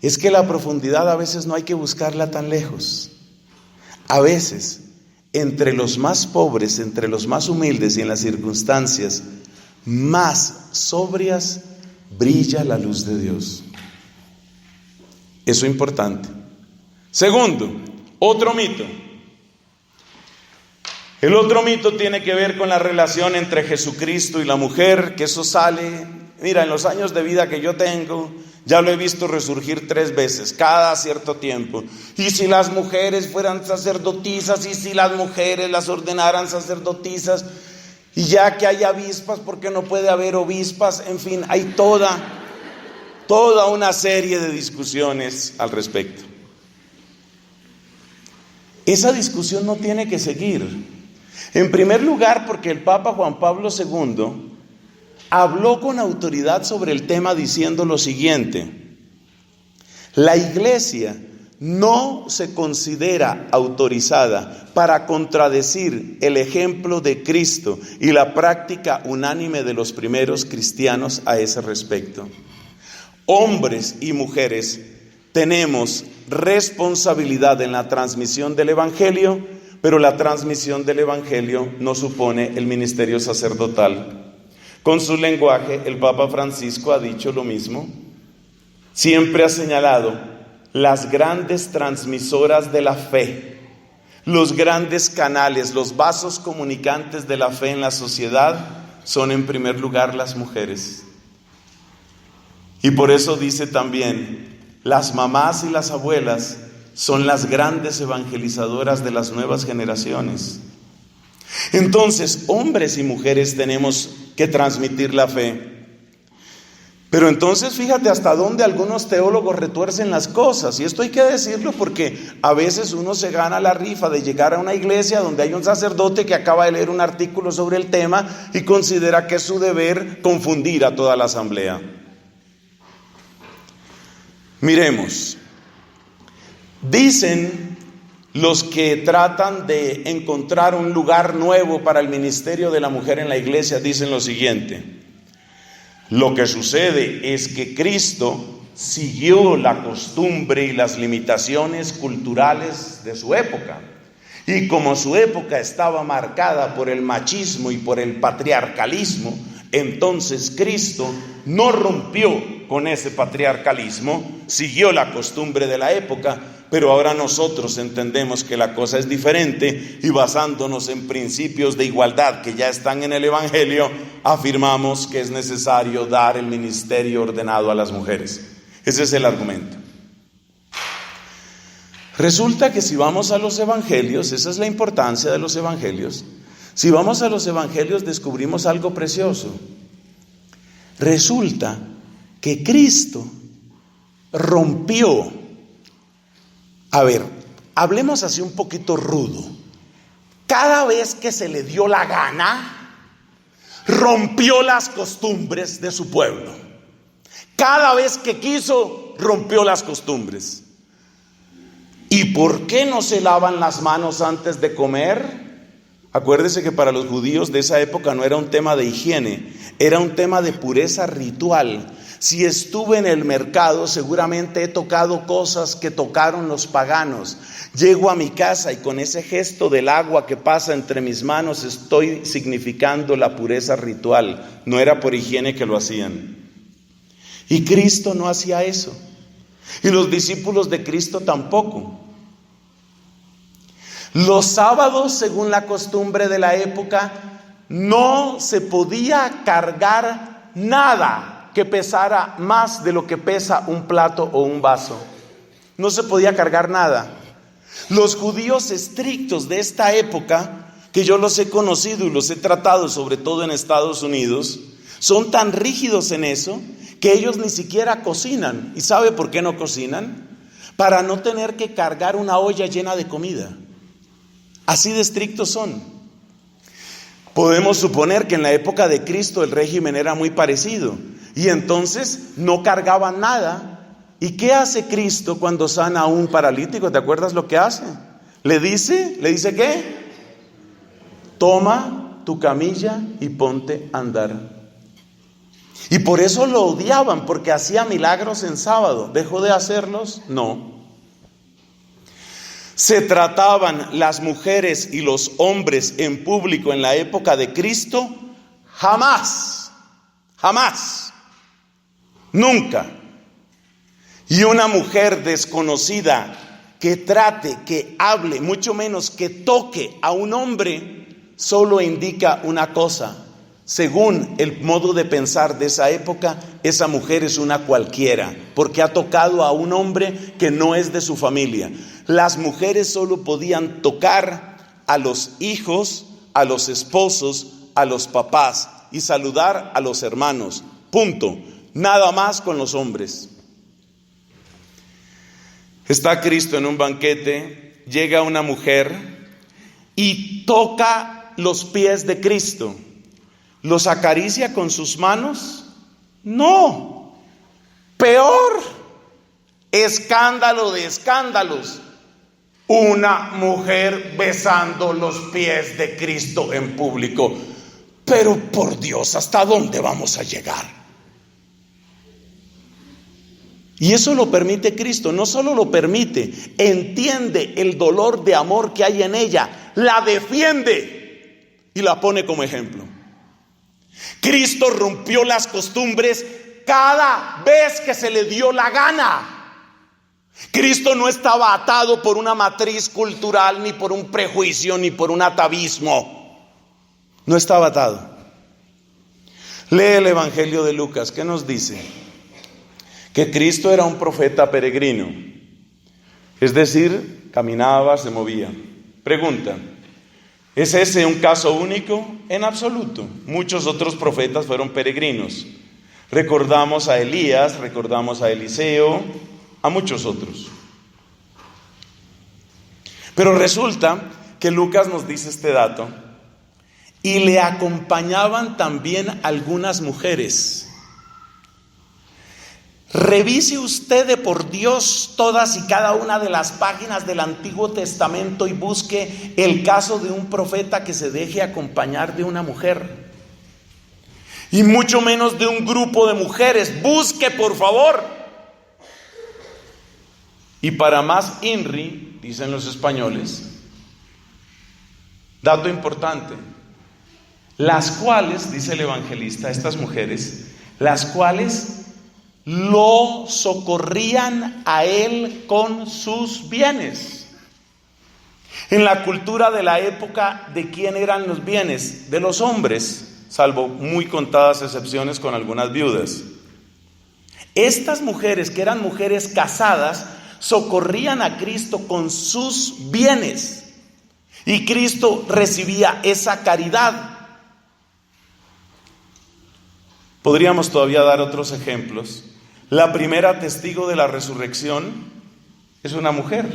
es que la profundidad a veces no hay que buscarla tan lejos. A veces, entre los más pobres, entre los más humildes y en las circunstancias más sobrias, brilla la luz de Dios. Eso es importante. Segundo, otro mito. El otro mito tiene que ver con la relación entre Jesucristo y la mujer, que eso sale, mira, en los años de vida que yo tengo, ya lo he visto resurgir 3 veces, cada cierto tiempo. Y si las mujeres fueran sacerdotisas, y si las mujeres las ordenaran sacerdotisas, y ya que hay avispas, ¿por qué no puede haber obispas? En fin, hay toda una serie de discusiones al respecto. Esa discusión no tiene que seguir. En primer lugar, porque el Papa Juan Pablo II habló con autoridad sobre el tema diciendo lo siguiente: la Iglesia no se considera autorizada para contradecir el ejemplo de Cristo y la práctica unánime de los primeros cristianos a ese respecto. Hombres y mujeres tenemos responsabilidad en la transmisión del Evangelio, pero la transmisión del Evangelio no supone el ministerio sacerdotal. Con su lenguaje, el Papa Francisco ha dicho lo mismo. Siempre ha señalado las grandes transmisoras de la fe, los grandes canales, los vasos comunicantes de la fe en la sociedad son en primer lugar las mujeres. Y por eso dice también, las mamás y las abuelas son las grandes evangelizadoras de las nuevas generaciones. Entonces, hombres y mujeres tenemos que transmitir la fe. Pero entonces fíjate hasta dónde algunos teólogos retuercen las cosas. Y esto hay que decirlo porque a veces uno se gana la rifa de llegar a una iglesia donde hay un sacerdote que acaba de leer un artículo sobre el tema y considera que es su deber confundir a toda la asamblea. Miremos. Dicen los que tratan de encontrar un lugar nuevo para el ministerio de la mujer en la iglesia, dicen lo siguiente: lo que sucede es que Cristo siguió la costumbre y las limitaciones culturales de su época. Y como su época estaba marcada por el machismo y por el patriarcalismo, entonces Cristo no rompió con ese patriarcalismo, siguió la costumbre de la época, pero ahora nosotros entendemos que la cosa es diferente y basándonos en principios de igualdad que ya están en el Evangelio, afirmamos que es necesario dar el ministerio ordenado a las mujeres. Ese es el argumento. Resulta que si vamos a los Evangelios, esa es la importancia de los Evangelios, si vamos a los Evangelios descubrimos algo precioso. Resulta que Cristo rompió. A ver, hablemos así un poquito rudo. Cada vez que se le dio la gana, rompió las costumbres de su pueblo. Cada vez que quiso, rompió las costumbres. ¿Y por qué no se lavan las manos antes de comer? Acuérdese que para los judíos de esa época no era un tema de higiene, era un tema de pureza ritual. Si estuve en el mercado, seguramente he tocado cosas que tocaron los paganos. Llego a mi casa y con ese gesto del agua que pasa entre mis manos estoy significando la pureza ritual. No era por higiene que lo hacían. Y Cristo no hacía eso. Y los discípulos de Cristo tampoco. Los sábados, según la costumbre de la época, no se podía cargar nada que pesara más de lo que pesa un plato o un vaso. No se podía cargar nada. Los judíos estrictos de esta época, que yo los he conocido y los he tratado sobre todo en Estados Unidos, son tan rígidos en eso que ellos ni siquiera cocinan. ¿Y sabe por qué no cocinan? Para no tener que cargar una olla llena de comida. Así de estrictos son. Podemos suponer que en la época de Cristo el régimen era muy parecido. Y entonces no cargaban nada. ¿Y qué hace Cristo cuando sana a un paralítico? ¿Te acuerdas lo que hace? Le dice ¿qué? Toma tu camilla y ponte a andar. Y por eso lo odiaban, porque hacía milagros en sábado. ¿Dejó de hacerlos? No. Se trataban las mujeres y los hombres en público en la época de Cristo. Jamás. Nunca. Y una mujer desconocida que trate, que hable, mucho menos que toque a un hombre, solo indica una cosa. Según el modo de pensar de esa época, esa mujer es una cualquiera, porque ha tocado a un hombre que no es de su familia. Las mujeres solo podían tocar a los hijos, a los esposos, a los papás y saludar a los hermanos. Punto. Nada más con los hombres. Está Cristo en un banquete, llega una mujer y toca los pies de Cristo. ¿Los acaricia con sus manos? No. Peor. Escándalo de escándalos. Una mujer besando los pies de Cristo en público. Pero por Dios, ¿hasta dónde vamos a llegar? Y eso lo permite Cristo. No solo lo permite, entiende el dolor de amor que hay en ella, la defiende y la pone como ejemplo. Cristo rompió las costumbres cada vez que se le dio la gana. Cristo no estaba atado por una matriz cultural, ni por un prejuicio, ni por un atavismo. No estaba atado. Lee el Evangelio de Lucas. ¿Qué nos dice? Que Cristo era un profeta peregrino. Es decir, caminaba, se movía. Pregunta: ¿es ese un caso único? En absoluto. Muchos otros profetas fueron peregrinos. Recordamos a Elías, recordamos a Eliseo, a muchos otros. Pero resulta que Lucas nos dice este dato. Y le acompañaban también algunas mujeres. Revise usted de por Dios todas y cada una de las páginas del Antiguo Testamento y busque el caso de un profeta que se deje acompañar de una mujer. Y mucho menos de un grupo de mujeres. Busque, por favor. Y para más INRI, dicen los españoles, dato importante, las cuales, dice el evangelista, estas mujeres, las cuales lo socorrían a él con sus bienes. En la cultura de la época, ¿de quién eran los bienes? De los hombres, salvo muy contadas excepciones con algunas viudas. Estas mujeres, que eran mujeres casadas, socorrían a Cristo con sus bienes. Y Cristo recibía esa caridad. Podríamos todavía dar otros ejemplos. La primera testigo de la resurrección es una mujer.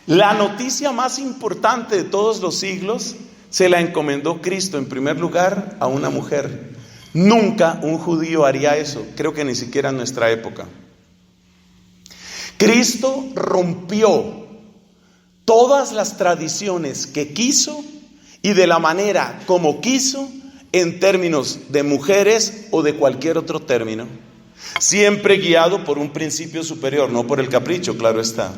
La noticia más importante de todos los siglos se la encomendó Cristo en primer lugar a una mujer. Nunca un judío haría eso, creo que ni siquiera en nuestra época. Cristo rompió todas las tradiciones que quiso y de la manera como quiso en términos de mujeres o de cualquier otro término, siempre guiado por un principio superior, no por el capricho, claro está.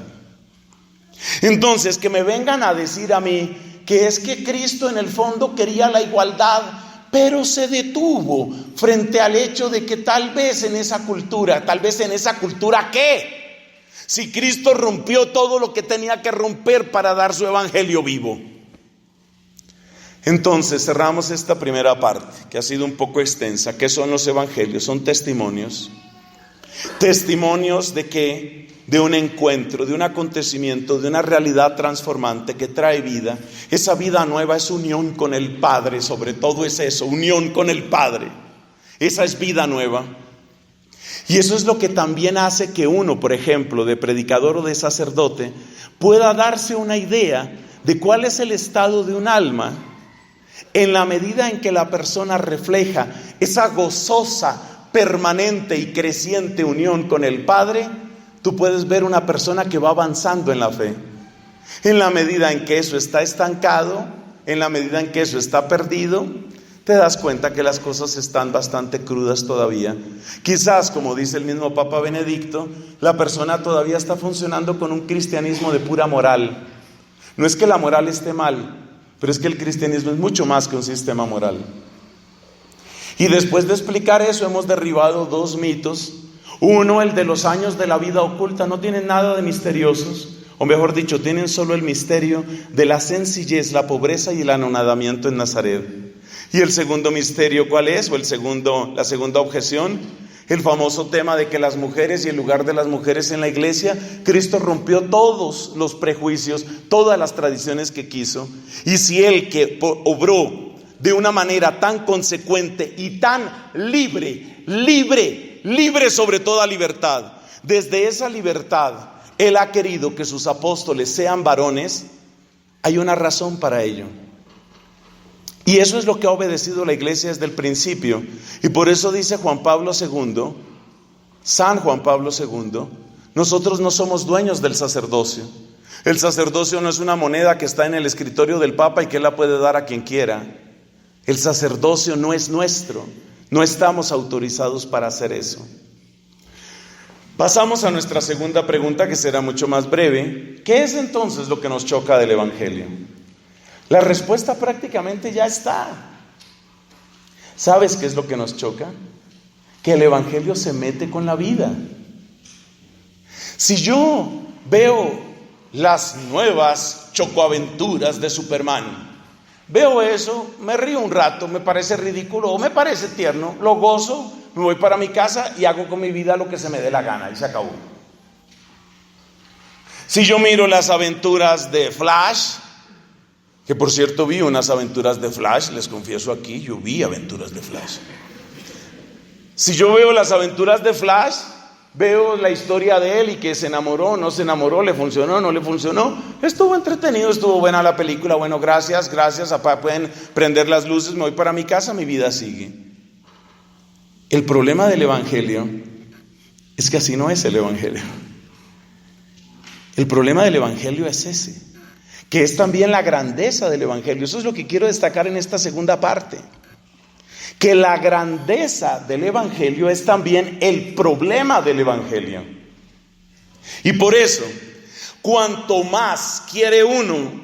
Entonces, que me vengan a decir a mí que es que Cristo en el fondo quería la igualdad, pero se detuvo frente al hecho de que tal vez en esa cultura, ¿qué? Si Cristo rompió todo lo que tenía que romper para dar su evangelio vivo. Entonces cerramos esta primera parte, que ha sido un poco extensa. ¿Qué son los evangelios? Son testimonios. ¿Testimonios de qué? De un encuentro, de un acontecimiento, de una realidad transformante que trae vida. Esa vida nueva es unión con el Padre, sobre todo es eso, unión con el Padre. Esa es vida nueva. Y eso es lo que también hace que uno, por ejemplo, de predicador o de sacerdote, pueda darse una idea de cuál es el estado de un alma en la medida en que la persona refleja esa gozosa, permanente y creciente unión con el Padre. Tú puedes ver una persona que va avanzando en la fe. En la medida en que eso está estancado, en la medida en que eso está perdido, te das cuenta que las cosas están bastante crudas todavía. Quizás, como dice el mismo Papa Benedicto, la persona todavía está funcionando con un cristianismo de pura moral. No es que la moral esté mal, pero es que el cristianismo es mucho más que un sistema moral. Y después de explicar eso, hemos derribado dos mitos. Uno, el de los años de la vida oculta, no tienen nada de misteriosos, o mejor dicho, tienen solo el misterio de la sencillez, la pobreza y el anonadamiento en Nazaret. Y el segundo misterio, ¿cuál es? La segunda objeción, el famoso tema de que las mujeres y el lugar de las mujeres en la iglesia. Cristo rompió todos los prejuicios, todas las tradiciones que quiso. Y si Él, que obró de una manera tan consecuente y tan libre sobre toda libertad, desde esa libertad Él ha querido que sus apóstoles sean varones, hay una razón para ello. Y eso es lo que ha obedecido la iglesia desde el principio. Y por eso dice San Juan Pablo II, nosotros no somos dueños del sacerdocio. El sacerdocio no es una moneda que está en el escritorio del Papa y que Él la puede dar a quien quiera. El sacerdocio no es nuestro. No estamos autorizados para hacer eso. Pasamos a nuestra segunda pregunta, que será mucho más breve. ¿Qué es entonces lo que nos choca del evangelio? La respuesta prácticamente ya está. ¿Sabes qué es lo que nos choca? Que el evangelio se mete con la vida. Si yo veo las nuevas chocoaventuras de Superman, veo eso, me río un rato, me parece ridículo o me parece tierno, lo gozo, me voy para mi casa y hago con mi vida lo que se me dé la gana y se acabó. Si yo miro las aventuras de Flash, que por cierto vi unas aventuras de Flash, les confieso aquí, yo vi aventuras de Flash. Si yo veo las aventuras de Flash, veo la historia de él y que se enamoró, no se enamoró, le funcionó, no le funcionó. Estuvo entretenido, estuvo buena la película. Bueno, gracias, papá, pueden prender las luces, me voy para mi casa, mi vida sigue. El problema del evangelio es que así no es el evangelio. El problema del evangelio es ese, que es también la grandeza del evangelio. Eso es lo que quiero destacar en esta segunda parte. Que la grandeza del evangelio es también el problema del evangelio. Y por eso, cuanto más quiere uno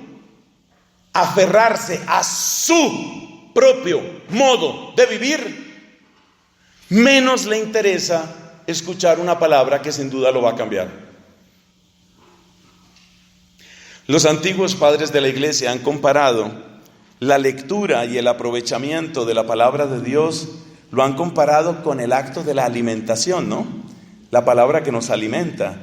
aferrarse a su propio modo de vivir, menos le interesa escuchar una palabra que sin duda lo va a cambiar. Los antiguos padres de la iglesia han comparado la lectura y el aprovechamiento de la palabra de Dios, lo han comparado con el acto de la alimentación, ¿no? La palabra que nos alimenta.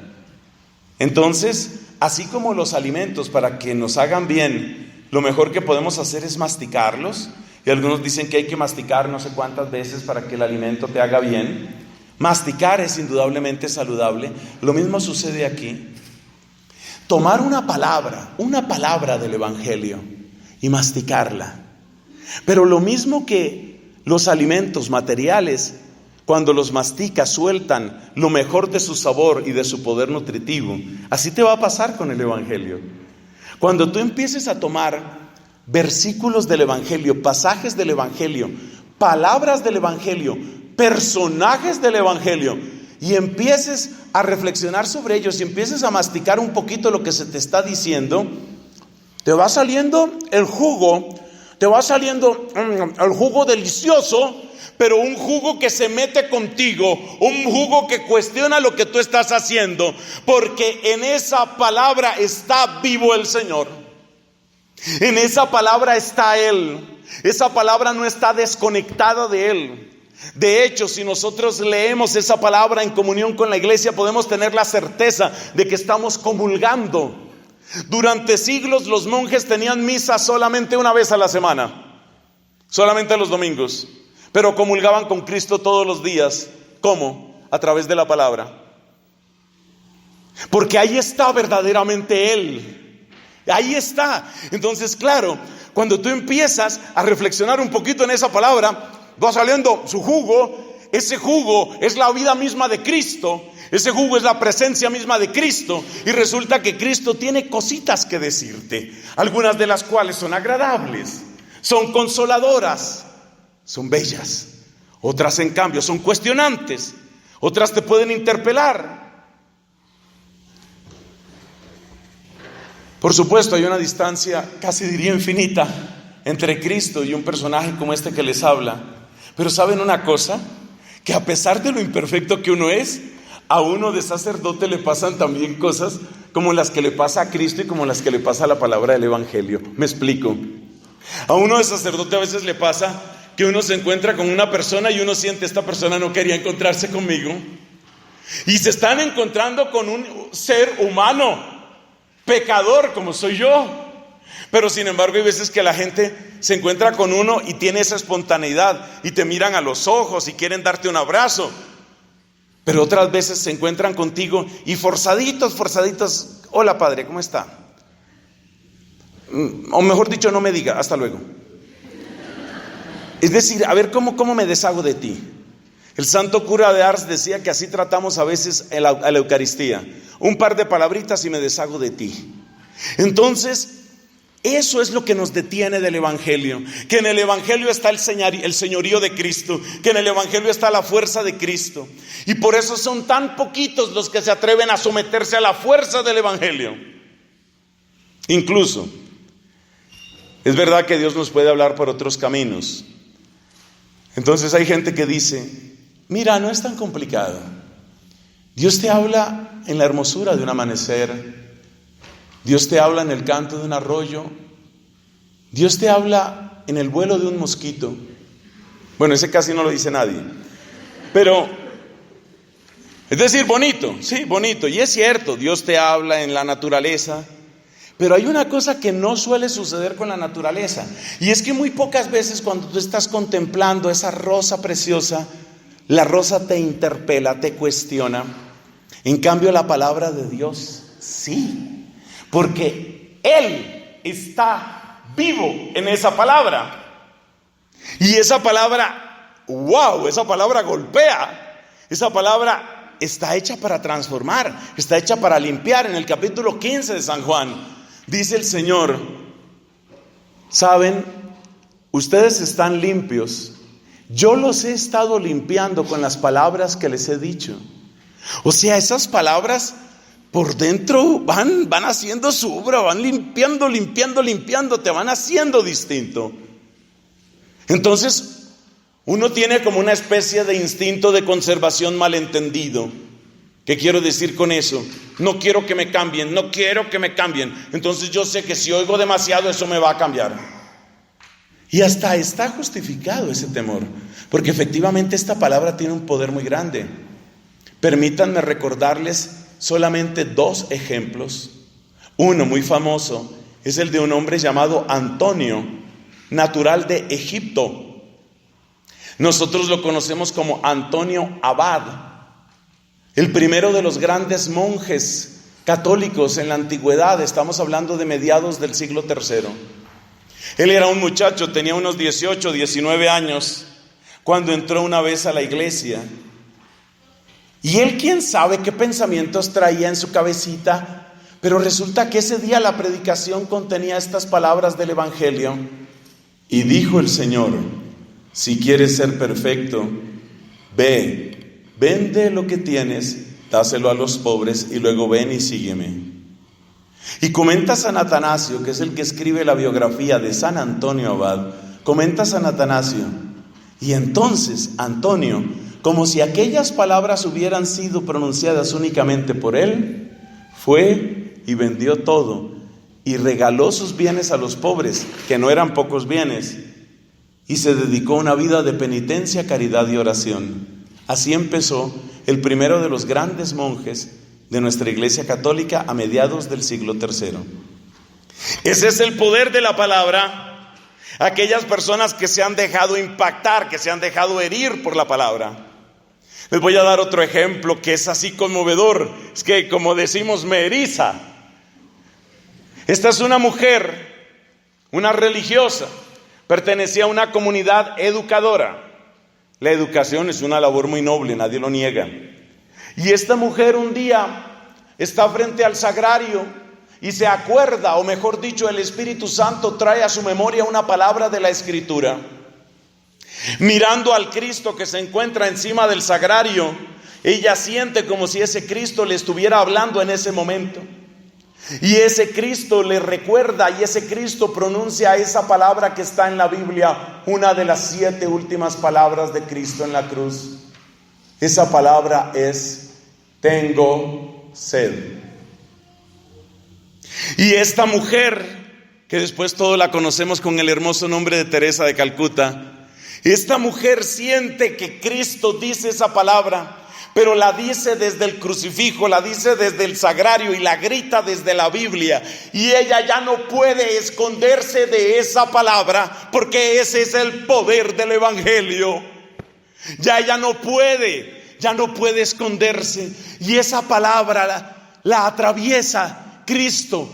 Entonces, así como los alimentos para que nos hagan bien, lo mejor que podemos hacer es masticarlos, y algunos dicen que hay que masticar no sé cuántas veces para que el alimento te haga bien. Masticar es indudablemente saludable. Lo mismo sucede aquí. Tomar una palabra del evangelio y masticarla. Pero lo mismo que los alimentos materiales, cuando los masticas, sueltan lo mejor de su sabor y de su poder nutritivo, así te va a pasar con el evangelio. Cuando tú empieces a tomar versículos del evangelio, pasajes del evangelio, palabras del Evangelio, personajes del Evangelio, y empieces a reflexionar sobre ellos y empieces a masticar un poquito lo que se te está diciendo, te va saliendo el jugo, el jugo delicioso, pero un jugo que se mete contigo, un jugo que cuestiona lo que tú estás haciendo, porque en esa palabra está vivo el Señor. En esa palabra está Él. Esa palabra no está desconectada de Él. De hecho, si nosotros leemos esa palabra en comunión con la iglesia, podemos tener la certeza de que estamos comulgando. Durante siglos los monjes tenían misa solamente una vez a la semana, solamente los domingos, pero comulgaban con Cristo todos los días. ¿Cómo? A través de la palabra. Porque ahí está verdaderamente Él. Ahí está. Entonces, claro, cuando tú empiezas a reflexionar un poquito en esa palabra, va saliendo su jugo. Ese jugo es la vida misma de Cristo. Ese jugo es la presencia misma de Cristo. Y resulta que Cristo tiene cositas que decirte, algunas de las cuales son agradables, son consoladoras, son bellas. Otras, en cambio, son cuestionantes. Otras te pueden interpelar. Por supuesto, hay una distancia, casi diría infinita, entre Cristo y un personaje como este que les habla. Pero ¿saben una cosa? Que a pesar de lo imperfecto que uno es, a uno de sacerdote le pasan también cosas como las que le pasa a Cristo y como las que le pasa a la palabra del Evangelio. Me explico. A uno de sacerdote a veces le pasa que uno se encuentra con una persona y uno siente, esta persona no quería encontrarse conmigo. Y se están encontrando con un ser humano, pecador como soy yo. Pero sin embargo hay veces que la gente se encuentra con uno y tiene esa espontaneidad y te miran a los ojos y quieren darte un abrazo. Pero otras veces se encuentran contigo y forzaditos, hola padre, ¿cómo está? O mejor dicho, no me diga, hasta luego. Es decir, a ver, ¿cómo me deshago de ti? El santo cura de Ars decía que así tratamos a veces a la Eucaristía. Un par de palabritas y me deshago de ti. Entonces, eso es lo que nos detiene del Evangelio. Que en el Evangelio está el señorío de Cristo. Que en el Evangelio está la fuerza de Cristo. Y por eso son tan poquitos los que se atreven a someterse a la fuerza del Evangelio. Incluso, es verdad que Dios nos puede hablar por otros caminos. Entonces hay gente que dice, mira, no es tan complicado. Dios te habla en la hermosura de un amanecer. Dios te habla en el canto de un arroyo. Dios te habla en el vuelo de un mosquito. Bueno, ese casi no lo dice nadie. Pero, es decir, bonito, sí, bonito. Y es cierto, Dios te habla en la naturaleza. Pero hay una cosa que no suele suceder con la naturaleza. Y es que muy pocas veces cuando tú estás contemplando esa rosa preciosa, la rosa te interpela, te cuestiona. En cambio, la palabra de Dios, sí. Porque Él está vivo en esa palabra. Y esa palabra, wow, esa palabra golpea. Esa palabra está hecha para transformar, está hecha para limpiar. En el capítulo 15 de San Juan, dice el Señor, ¿saben? Ustedes están limpios. Yo los he estado limpiando con las palabras que les he dicho. O sea, esas palabras por dentro van haciendo su obra, van limpiando, te van haciendo distinto. Entonces, uno tiene como una especie de instinto de conservación malentendido. ¿Qué quiero decir con eso? No quiero que me cambien. Entonces yo sé que si oigo demasiado, eso me va a cambiar. Y hasta está justificado ese temor, porque efectivamente esta palabra tiene un poder muy grande. Permítanme recordarles solamente dos ejemplos. Uno muy famoso es el de un hombre llamado Antonio, natural de Egipto. Nosotros lo conocemos como Antonio Abad, el primero de los grandes monjes católicos en la antigüedad. Estamos hablando de mediados del siglo III. Él era un muchacho, tenía unos 18, 19 años, cuando entró una vez a la iglesia. Y él, quién sabe qué pensamientos traía en su cabecita, pero resulta que ese día la predicación contenía estas palabras del Evangelio. Y dijo el Señor, si quieres ser perfecto, ve, vende lo que tienes, dáselo a los pobres y luego ven y sígueme. Y comenta San Atanasio, que es el que escribe la biografía de San Antonio Abad, comenta San Atanasio: y entonces Antonio, como si aquellas palabras hubieran sido pronunciadas únicamente por él, fue y vendió todo y regaló sus bienes a los pobres, que no eran pocos bienes, y se dedicó a una vida de penitencia, caridad y oración. Así empezó el primero de los grandes monjes de nuestra Iglesia Católica a mediados del siglo III. Ese es el poder de la palabra. Aquellas personas que se han dejado impactar, que se han dejado herir por la palabra. Les voy a dar otro ejemplo que es así conmovedor. Es que, como decimos, me eriza. Esta es una mujer, una religiosa, pertenecía a una comunidad educadora. La educación es una labor muy noble, nadie lo niega. Y esta mujer un día está frente al sagrario y se acuerda, o mejor dicho, el Espíritu Santo trae a su memoria una palabra de la Escritura. Mirando al Cristo que se encuentra encima del sagrario, ella siente como si ese Cristo le estuviera hablando en ese momento. Y ese Cristo le recuerda, y ese Cristo pronuncia esa palabra que está en la Biblia, una de las 7 últimas palabras de Cristo en la cruz. Esa palabra es: tengo sed. Y esta mujer, que después todos la conocemos con el hermoso nombre de Teresa de Calcuta, esta mujer siente que Cristo dice esa palabra, pero la dice desde el crucifijo, la dice desde el sagrario y la grita desde la Biblia. Y ella ya no puede esconderse de esa palabra, porque ese es el poder del Evangelio. Ya ella no puede esconderse. Y esa palabra la atraviesa. Cristo,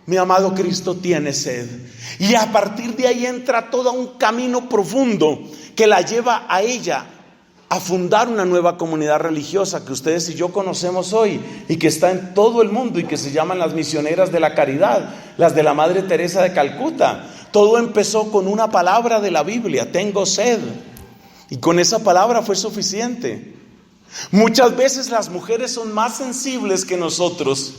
mi amado Cristo, tiene sed. Y a partir de ahí entra todo un camino profundo que la lleva a ella a fundar una nueva comunidad religiosa que ustedes y yo conocemos hoy y que está en todo el mundo y que se llaman las misioneras de la caridad, las de la Madre Teresa de Calcuta. Todo empezó con una palabra de la Biblia: tengo sed. Y con esa palabra fue suficiente. Muchas veces las mujeres son más sensibles que nosotros.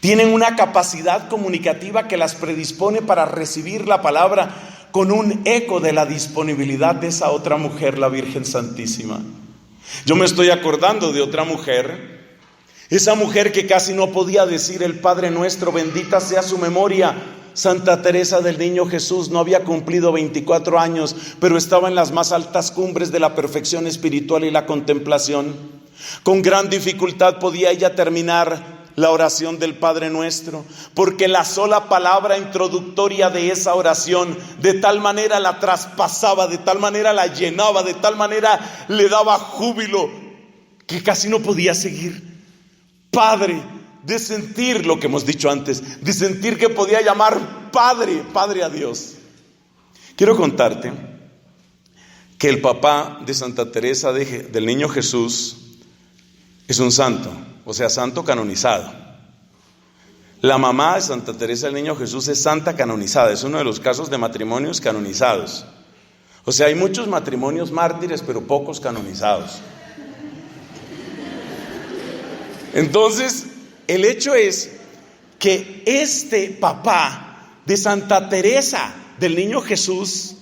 Tienen una capacidad comunicativa que las predispone para recibir la palabra con un eco de la disponibilidad de esa otra mujer, la Virgen Santísima. Yo me estoy acordando de otra mujer, esa mujer que casi no podía decir el Padre Nuestro, bendita sea su memoria, Santa Teresa del Niño Jesús. No había cumplido 24 años, pero estaba en las más altas cumbres de la perfección espiritual y la contemplación. Con gran dificultad podía ella terminar la oración del Padre Nuestro, porque la sola palabra introductoria de esa oración de tal manera la traspasaba, de tal manera la llenaba, de tal manera le daba júbilo, que casi no podía seguir. Padre, de sentir lo que hemos dicho antes, de sentir que podía llamar Padre a Dios. Quiero contarte que el papá de Santa Teresa del Niño Jesús es un santo, o sea, santo canonizado. La mamá de Santa Teresa del Niño Jesús es santa canonizada, es uno de los casos de matrimonios canonizados. O sea, hay muchos matrimonios mártires, pero pocos canonizados. Entonces, el hecho es que este papá de Santa Teresa del Niño Jesús,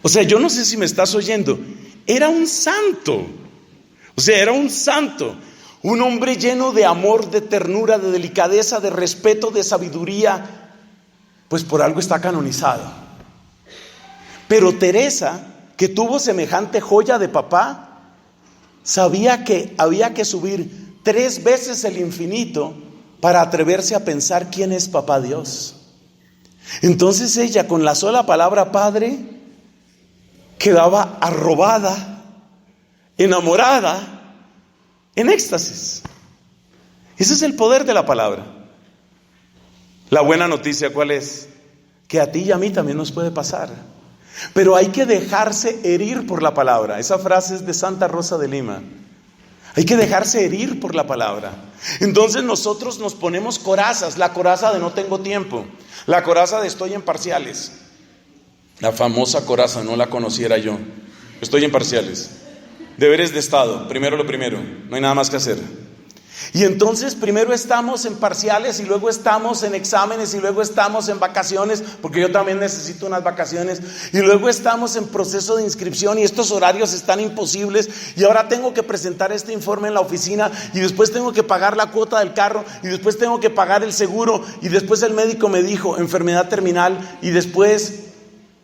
o sea, yo no sé si me estás oyendo, era un santo. O sea, era un santo, un hombre lleno de amor, de ternura, de delicadeza, de respeto, de sabiduría. Pues por algo está canonizado. Pero Teresa, que tuvo semejante joya de papá, sabía que había que subir 3 veces el infinito para atreverse a pensar quién es papá Dios. Entonces ella, con la sola palabra Padre, quedaba arrobada, enamorada, en éxtasis. Ese es el poder de la palabra. La buena noticia, ¿cuál es? Que a ti y a mí también nos puede pasar. Pero hay que dejarse herir por la palabra. Esa frase es de Santa Rosa de Lima. Hay que dejarse herir por la palabra. Entonces nosotros nos ponemos corazas. La coraza de no tengo tiempo, la coraza de estoy en parciales, La famosa coraza, no la conociera yo. Estoy en parciales. Deberes de Estado, primero lo primero, no hay nada más que hacer. Y entonces primero estamos en parciales y luego estamos en exámenes y luego estamos en vacaciones, porque yo también necesito unas vacaciones, y luego estamos en proceso de inscripción y estos horarios están imposibles, y ahora tengo que presentar este informe en la oficina y después tengo que pagar la cuota del carro y después tengo que pagar el seguro y después el médico me dijo enfermedad terminal y después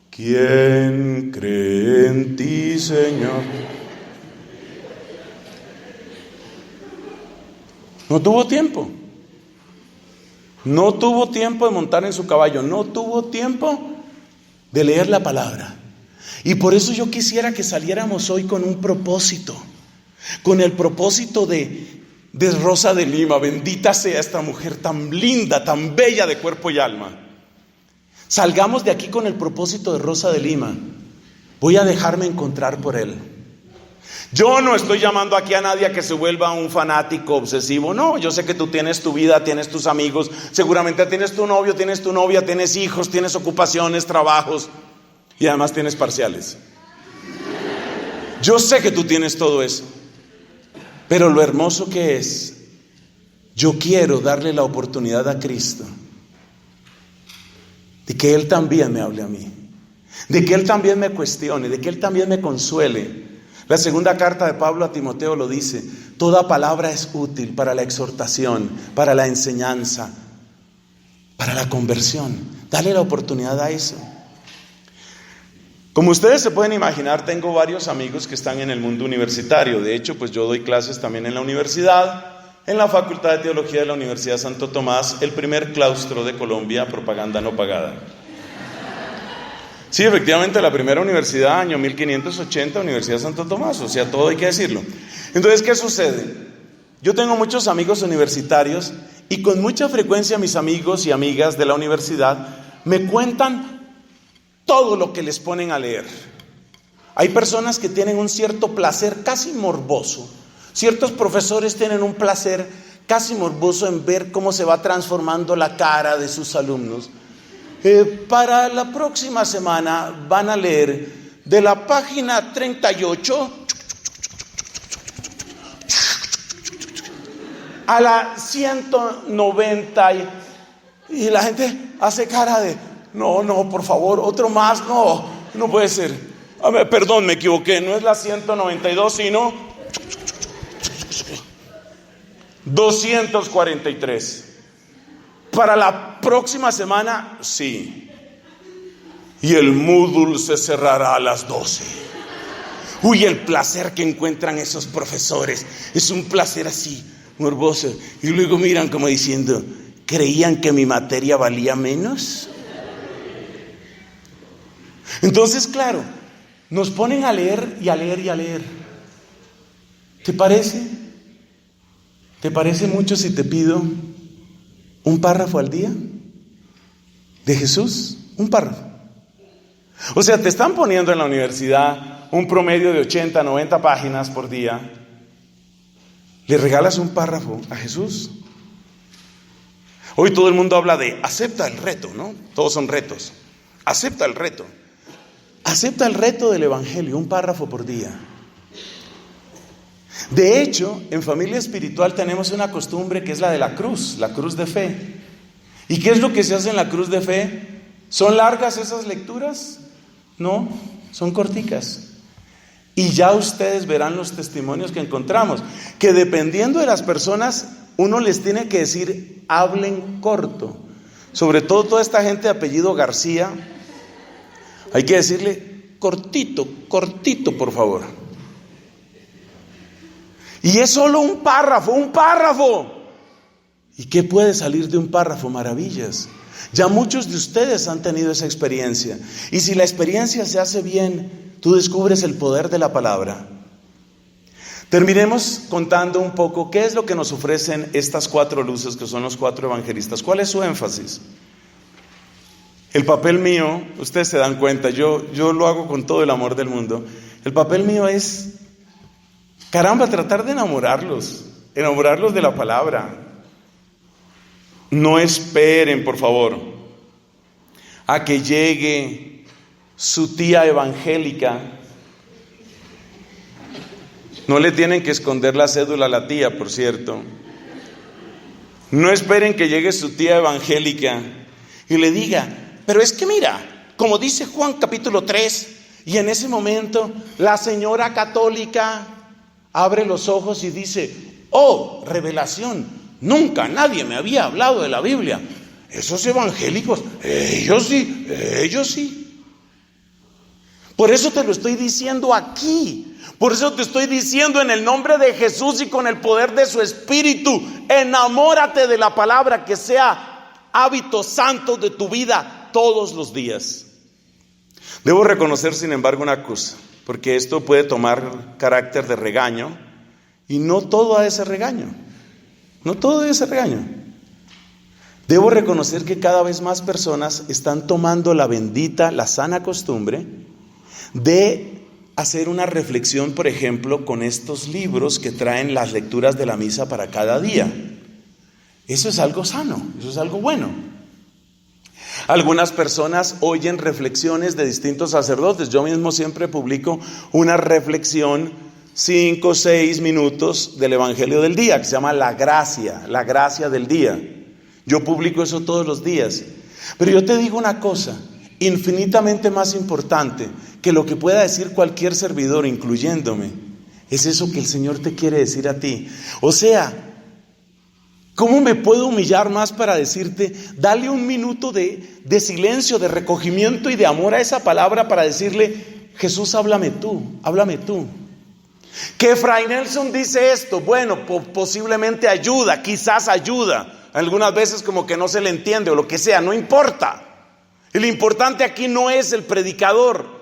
¿quién cree en ti, Señor? No tuvo tiempo. No tuvo tiempo de montar en su caballo. No tuvo tiempo de leer la palabra. Y por eso yo quisiera que saliéramos hoy con un propósito. Con el propósito de Rosa de Lima. Bendita sea esta mujer tan linda, tan bella de cuerpo y alma. Salgamos de aquí con el propósito de Rosa de Lima. Voy a dejarme encontrar por Él. Yo no estoy llamando aquí a nadie a que se vuelva un fanático obsesivo. No, yo sé que tú tienes tu vida, tienes tus amigos, seguramente tienes tu novio, tienes tu novia, tienes hijos, tienes ocupaciones, trabajos y además tienes parciales. Yo sé que tú tienes todo eso. Pero lo hermoso que es, yo quiero darle la oportunidad a Cristo de que Él también me hable a mí, de que Él también me cuestione, de que Él también me consuele. La segunda carta de Pablo a Timoteo lo dice: toda palabra es útil para la exhortación, para la enseñanza, para la conversión. Dale la oportunidad a eso. Como ustedes se pueden imaginar, tengo varios amigos que están en el mundo universitario. De hecho, pues yo doy clases también en la universidad, en la Facultad de Teología de la Universidad Santo Tomás, el primer claustro de Colombia, propaganda no pagada. Sí, efectivamente, la primera universidad, año 1580, Universidad Santo Tomás, o sea, todo hay que decirlo. Entonces, ¿qué sucede? Yo tengo muchos amigos universitarios y con mucha frecuencia mis amigos y amigas de la universidad me cuentan todo lo que les ponen a leer. Hay personas que tienen un cierto placer casi morboso. Ciertos profesores tienen un placer casi morboso en ver cómo se va transformando la cara de sus alumnos. Para la próxima semana van a leer de la página 38 a la 190 y la gente hace cara de no, por favor, otro más, no puede ser. A ver, perdón, me equivoqué, no es la 192 sino 243. Para la próxima semana, sí. Y el Moodle se cerrará a las 12. Uy, el placer que encuentran esos profesores. Es un placer así, morboso. Y luego miran como diciendo, ¿creían que mi materia valía menos? Entonces, claro, nos ponen a leer y a leer y a leer. ¿Te parece? ¿Te parece mucho si te pido un párrafo al día de Jesús? Un párrafo. O sea, te están poniendo en la universidad un promedio de 80, 90 páginas por día. ¿Le regalas un párrafo a Jesús? Hoy todo el mundo habla de acepta el reto, ¿no? Todos son retos. Acepta el reto. Acepta el reto del Evangelio, un párrafo por día. De hecho, en Familia Espiritual tenemos una costumbre que es la de la cruz de fe. ¿Y qué es lo que se hace en la cruz de fe? ¿Son largas esas lecturas? No, son corticas. Y ya ustedes verán los testimonios que encontramos, que dependiendo de las personas, uno les tiene que decir, hablen corto. Sobre todo toda esta gente de apellido García, hay que decirle, cortito, por favor. Y es solo un párrafo. ¿Y qué puede salir de un párrafo? Maravillas. Ya muchos de ustedes han tenido esa experiencia. Y si la experiencia se hace bien, tú descubres el poder de la palabra. Terminemos contando un poco qué es lo que nos ofrecen estas 4 luces que son los 4 evangelistas. ¿Cuál es su énfasis? El papel mío, ustedes se dan cuenta, yo lo hago con todo el amor del mundo. El papel mío es, caramba, tratar de enamorarlos de la palabra. No esperen, por favor, a que llegue su tía evangélica. No le tienen que esconder la cédula a la tía, por cierto. No esperen que llegue su tía evangélica y le diga: pero es que mira, como dice Juan capítulo 3, y en ese momento la señora católica abre los ojos y dice: oh, revelación, nunca nadie me había hablado de la Biblia. Esos evangélicos, ellos sí. Por eso te lo estoy diciendo aquí. Por eso te estoy diciendo en el nombre de Jesús y con el poder de su Espíritu: enamórate de la palabra, que sea hábito santo de tu vida todos los días. Debo reconocer, sin embargo, una cosa, porque esto puede tomar carácter de regaño, y no todo es regaño. No todo es regaño. Debo reconocer que cada vez más personas están tomando la bendita, la sana costumbre de hacer una reflexión, por ejemplo, con estos libros que traen las lecturas de la misa para cada día. Eso es algo sano, eso es algo bueno. Algunas personas oyen reflexiones de distintos sacerdotes. Yo mismo siempre publico una reflexión, 5 o 6 minutos del Evangelio del día, que se llama la gracia del día. Yo publico eso todos los días. Pero yo te digo una cosa, infinitamente más importante que lo que pueda decir cualquier servidor, incluyéndome, es eso que el Señor te quiere decir a ti. O sea, ¿cómo me puedo humillar más para decirte: dale un minuto de silencio, de recogimiento y de amor a esa palabra, para decirle: Jesús, háblame tú, háblame tú? Que Fray Nelson dice esto, bueno, posiblemente ayuda, quizás ayuda. Algunas veces como que no se le entiende o lo que sea, no importa. Y lo importante aquí no es el predicador.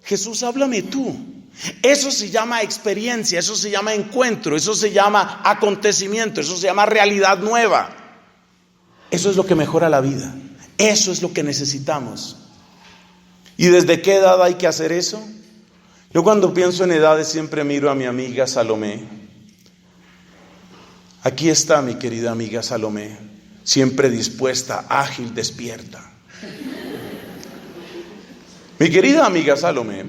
Jesús, háblame tú. Eso se llama experiencia, eso se llama encuentro, eso se llama acontecimiento, eso se llama realidad nueva. Eso es lo que mejora la vida. Eso es lo que necesitamos. ¿Y desde qué edad hay que hacer eso? Yo cuando pienso en edades siempre miro a mi amiga Salomé. Aquí está mi querida amiga Salomé, siempre dispuesta, ágil, despierta. Mi querida amiga Salomé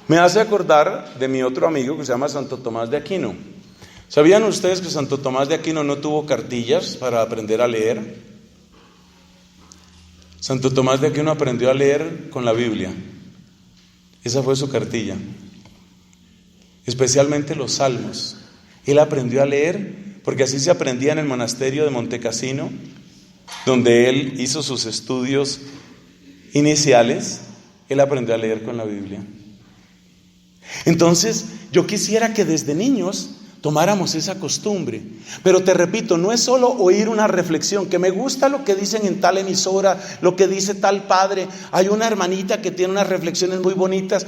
me hace acordar de mi otro amigo que se llama Santo Tomás de Aquino. ¿Sabían ustedes que Santo Tomás de Aquino no tuvo cartillas para aprender a leer? Santo Tomás de Aquino aprendió a leer con la Biblia. Esa fue su cartilla. Especialmente los salmos. Él aprendió a leer, porque así se aprendía en el monasterio de Montecassino, donde él hizo sus estudios iniciales. Él aprendió a leer con la Biblia. Entonces, yo quisiera que desde niños tomáramos esa costumbre. Pero te repito, no es solo oír una reflexión, que me gusta lo que dicen en tal emisora, lo que dice tal padre, hay una hermanita que tiene unas reflexiones muy bonitas.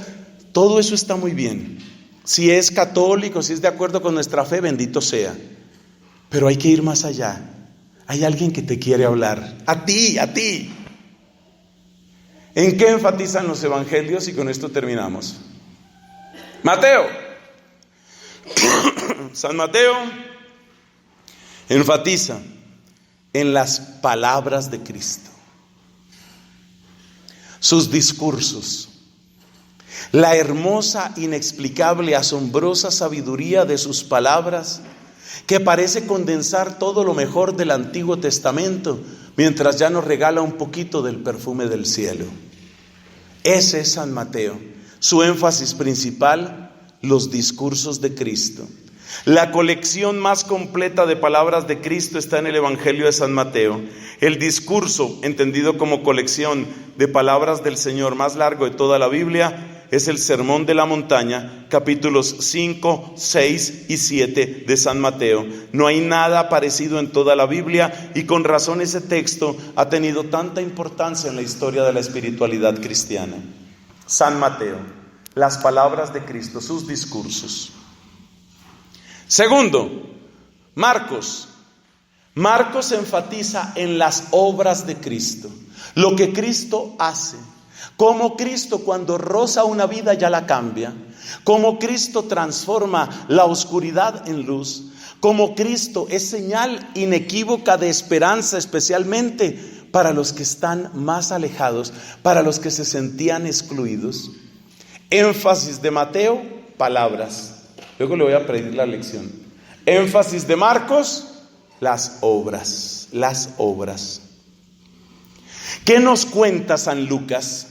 Todo eso está muy bien. Si es católico, si es de acuerdo con nuestra fe, bendito sea. Pero hay que ir más allá. Hay alguien que te quiere hablar. A ti. ¿En qué enfatizan los evangelios? Y con esto terminamos. Mateo. San Mateo enfatiza en las palabras de Cristo, sus discursos, la hermosa, inexplicable, asombrosa sabiduría de sus palabras, que parece condensar todo lo mejor del Antiguo Testamento, mientras ya nos regala un poquito del perfume del cielo. Ese es San Mateo. Su énfasis principal, los discursos de Cristo. La colección más completa de palabras de Cristo está en el Evangelio de San Mateo. El discurso, entendido como colección de palabras del Señor más largo de toda la Biblia, es el Sermón de la Montaña, capítulos 5, 6 y 7 de San Mateo. No hay nada parecido en toda la Biblia, y con razón ese texto ha tenido tanta importancia en la historia de la espiritualidad cristiana. San Mateo, las palabras de Cristo, sus discursos. Segundo, Marcos. Marcos enfatiza en las obras de Cristo, lo que Cristo hace. Cómo Cristo, cuando roza una vida, ya la cambia. Cómo Cristo transforma la oscuridad en luz. Cómo Cristo es señal inequívoca de esperanza, especialmente para los que están más alejados, para los que se sentían excluidos. Énfasis de Mateo, palabras. Luego le voy a pedir la lección. Énfasis de Marcos, las obras. Las obras. ¿Qué nos cuenta San Lucas?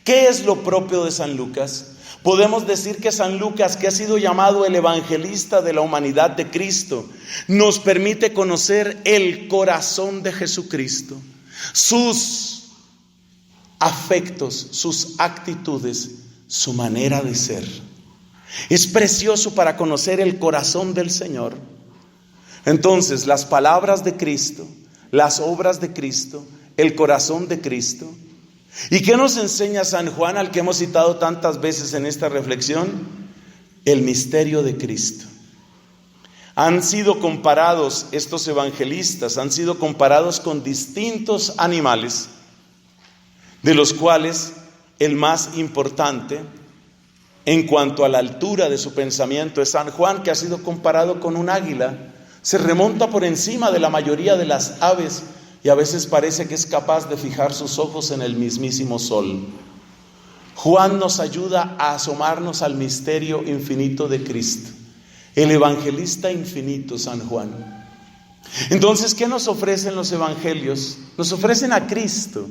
¿Qué es lo propio de San Lucas? Podemos decir que San Lucas, que ha sido llamado el evangelista de la humanidad de Cristo, nos permite conocer el corazón de Jesucristo, sus afectos, sus actitudes, su manera de ser. Es precioso para conocer el corazón del Señor. Entonces, las palabras de Cristo, las obras de Cristo, el corazón de Cristo. ¿Y qué nos enseña San Juan, al que hemos citado tantas veces en esta reflexión? El misterio de Cristo. Han sido comparados estos evangelistas, han sido comparados con distintos animales, de los cuales el más importante en cuanto a la altura de su pensamiento es San Juan, que ha sido comparado con un águila. Se remonta por encima de la mayoría de las aves y a veces parece que es capaz de fijar sus ojos en el mismísimo sol. Juan nos ayuda a asomarnos al misterio infinito de Cristo, el evangelista infinito, San Juan. Entonces, ¿qué nos ofrecen los evangelios? Nos ofrecen a Cristo,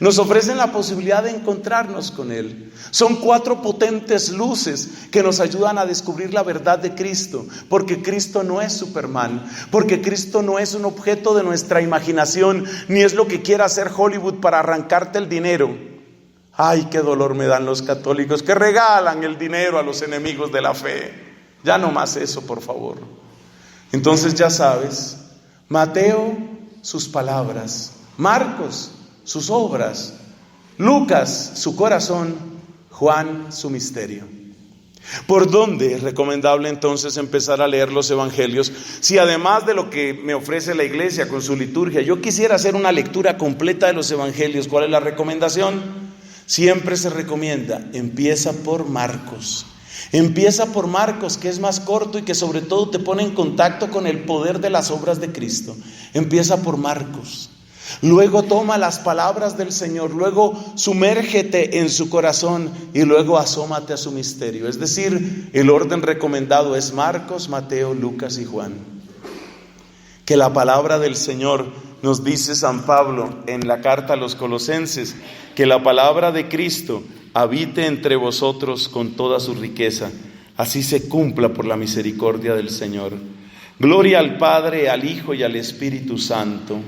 nos ofrecen la posibilidad de encontrarnos con Él. Son 4 potentes luces que nos ayudan a descubrir la verdad de Cristo, porque Cristo no es Superman, porque Cristo no es un objeto de nuestra imaginación, ni es lo que quiera hacer Hollywood para arrancarte el dinero. Ay, qué dolor me dan los católicos que regalan el dinero a los enemigos de la fe. Ya no más eso, por favor. Entonces ya sabes, Mateo, sus palabras; Marcos, sus obras; Lucas, su corazón; Juan, su misterio. ¿Por dónde es recomendable entonces empezar a leer los evangelios? Si además de lo que me ofrece la iglesia con su liturgia, yo quisiera hacer una lectura completa de los evangelios, ¿cuál es la recomendación? Siempre se recomienda, empieza por Marcos. Empieza por Marcos, que es más corto y que sobre todo te pone en contacto con el poder de las obras de Cristo. Empieza por Marcos. Luego toma las palabras del Señor, luego sumérgete en su corazón y luego asómate a su misterio. Es decir, el orden recomendado es Marcos, Mateo, Lucas y Juan. Que la palabra del Señor, nos dice San Pablo en la carta a los Colosenses, que la palabra de Cristo habite entre vosotros con toda su riqueza, así se cumpla por la misericordia del Señor. Gloria al Padre, al Hijo y al Espíritu Santo.